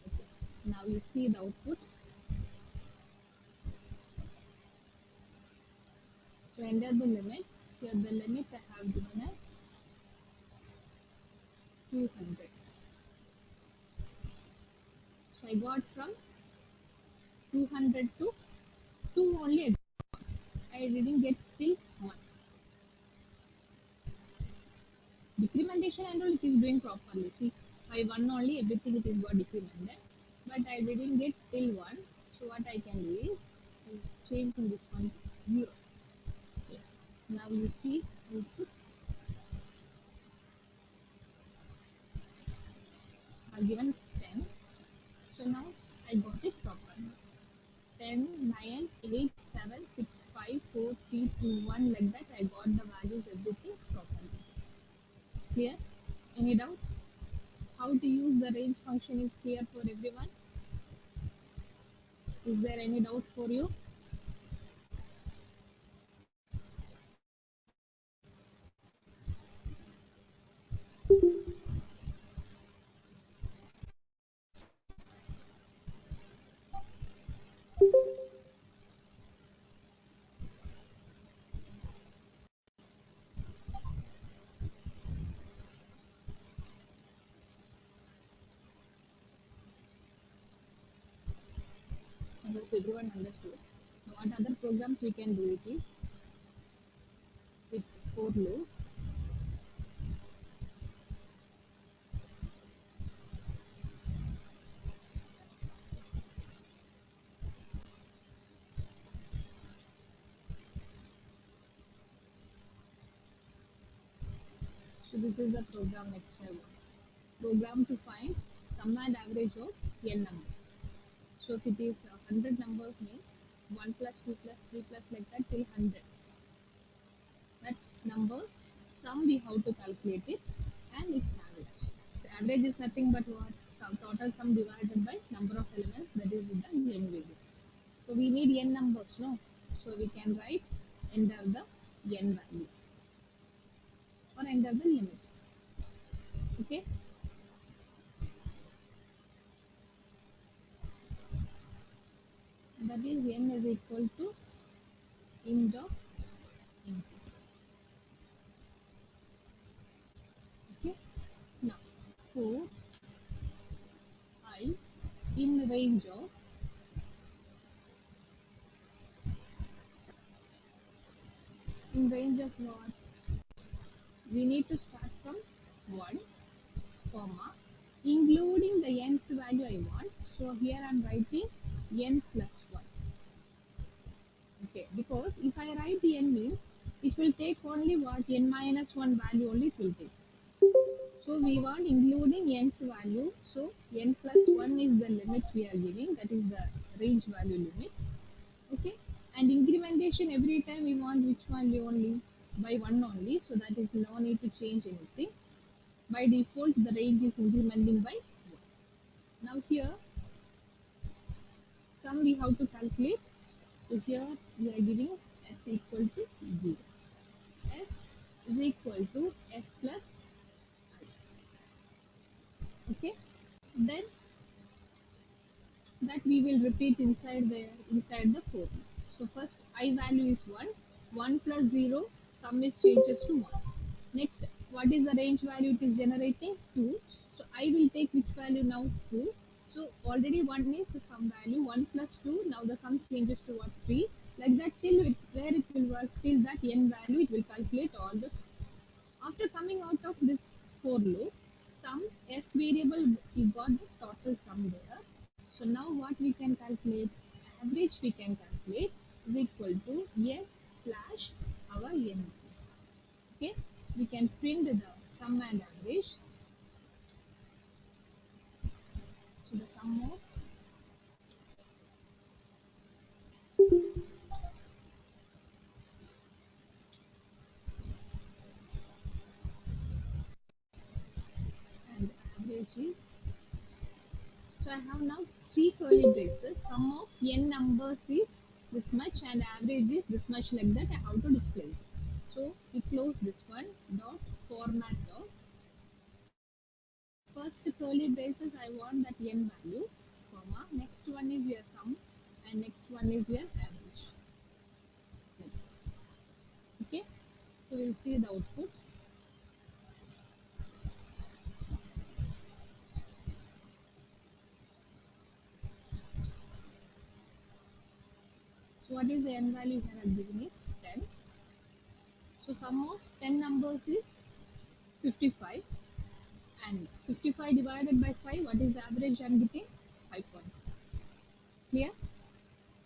Okay. Now you see the output. So enter the limit. Here the limit I have given as 200. So I got from 200 to 2 only. I didn't get till 1. Decrementation and all it is doing properly. See, by 1 only everything it is got decremented. But I didn't get till 1. So what I can do is change in this one to 0. Okay. Now you see output. I have given 10. So now I got it properly. 10, 9, 8, 7, 6, 5, 4, 3, 2, 1 like that I got the values everything properly. Clear? Any doubt? How to use the range function is clear for everyone. Is there any doubt for you? I hope everyone understood. What other programs we can do it is with for loop. So this is the program next I want. Program to find sum and average of n numbers. So if it is 100 numbers means 1 plus 2 plus 3 plus like that till 100. That number sum we have to calculate it and its average. So average is nothing but what? Total sum divided by number of elements, that is with the n value. So we need n numbers, no? So we can write enter the n value or enter the limit. Okay. That is n is equal to int of input. Okay. Now for I in range of what? We need to start from 1, comma, including the nth value I want. So here I am writing n plus 1. Okay, because if I write n means it will take only what? N minus 1 value only it will take. So we want including nth value. So n plus 1 is the limit we are giving. That is the range value limit. Okay. calculation, every time we want which value only? By 1 only, so that is no need to change anything. By default, the range is incrementing by 1. Now here, sum we have to calculate. So here we are giving s equal to 0. S is equal to s plus I. Okay. Then that we will repeat inside the for loop. So first I value is 1. 1 plus 0, sum is changes to 1. Next, what is the range value it is generating? 2. So I will take which value now? 2. So already 1 is the sum value. 1 plus 2, now the sum changes to what? 3. Like that till where it will work, till that n value it will calculate all the sum. After coming out of this for loop, sum s variable, we got the total sum there. So now what we can calculate? Average we can calculate is equal to s slash our n. Okay, we can print the sum and average. So the sum of and average is, so I have now 3 curly braces. Sum of n numbers is this much and average is this much, like that I have to display it. So we close this one, dot format of first curly braces. I want that n value, comma, next one is your sum and next one is your average. Okay, so we'll see the output. So what is the n value here I've given is 10. So sum of 10 numbers is 55, and 55 divided by 5, what is the average I'm getting? 5.5. Clear?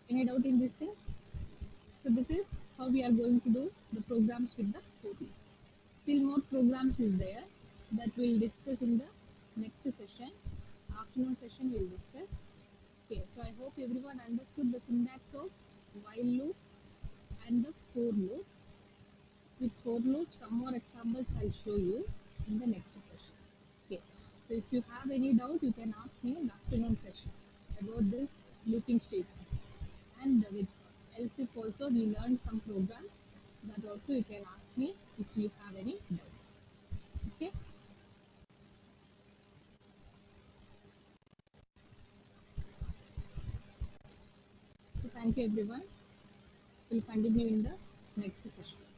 Any doubt in this thing? So this is how we are going to do the programs with the for loop. Still more programs is there that we'll discuss in the next session. Afternoon session we'll discuss. Okay, so I hope everyone understood the syntax of while loop and the for loop. With for loop, some more examples I'll show you in the next session. Okay, so if you have any doubt, you can ask me in the afternoon session about this looping statement. And with else if also we learned some programs, that also you can ask me if you have any doubt. Okay. So thank you everyone. We'll continue in the next session.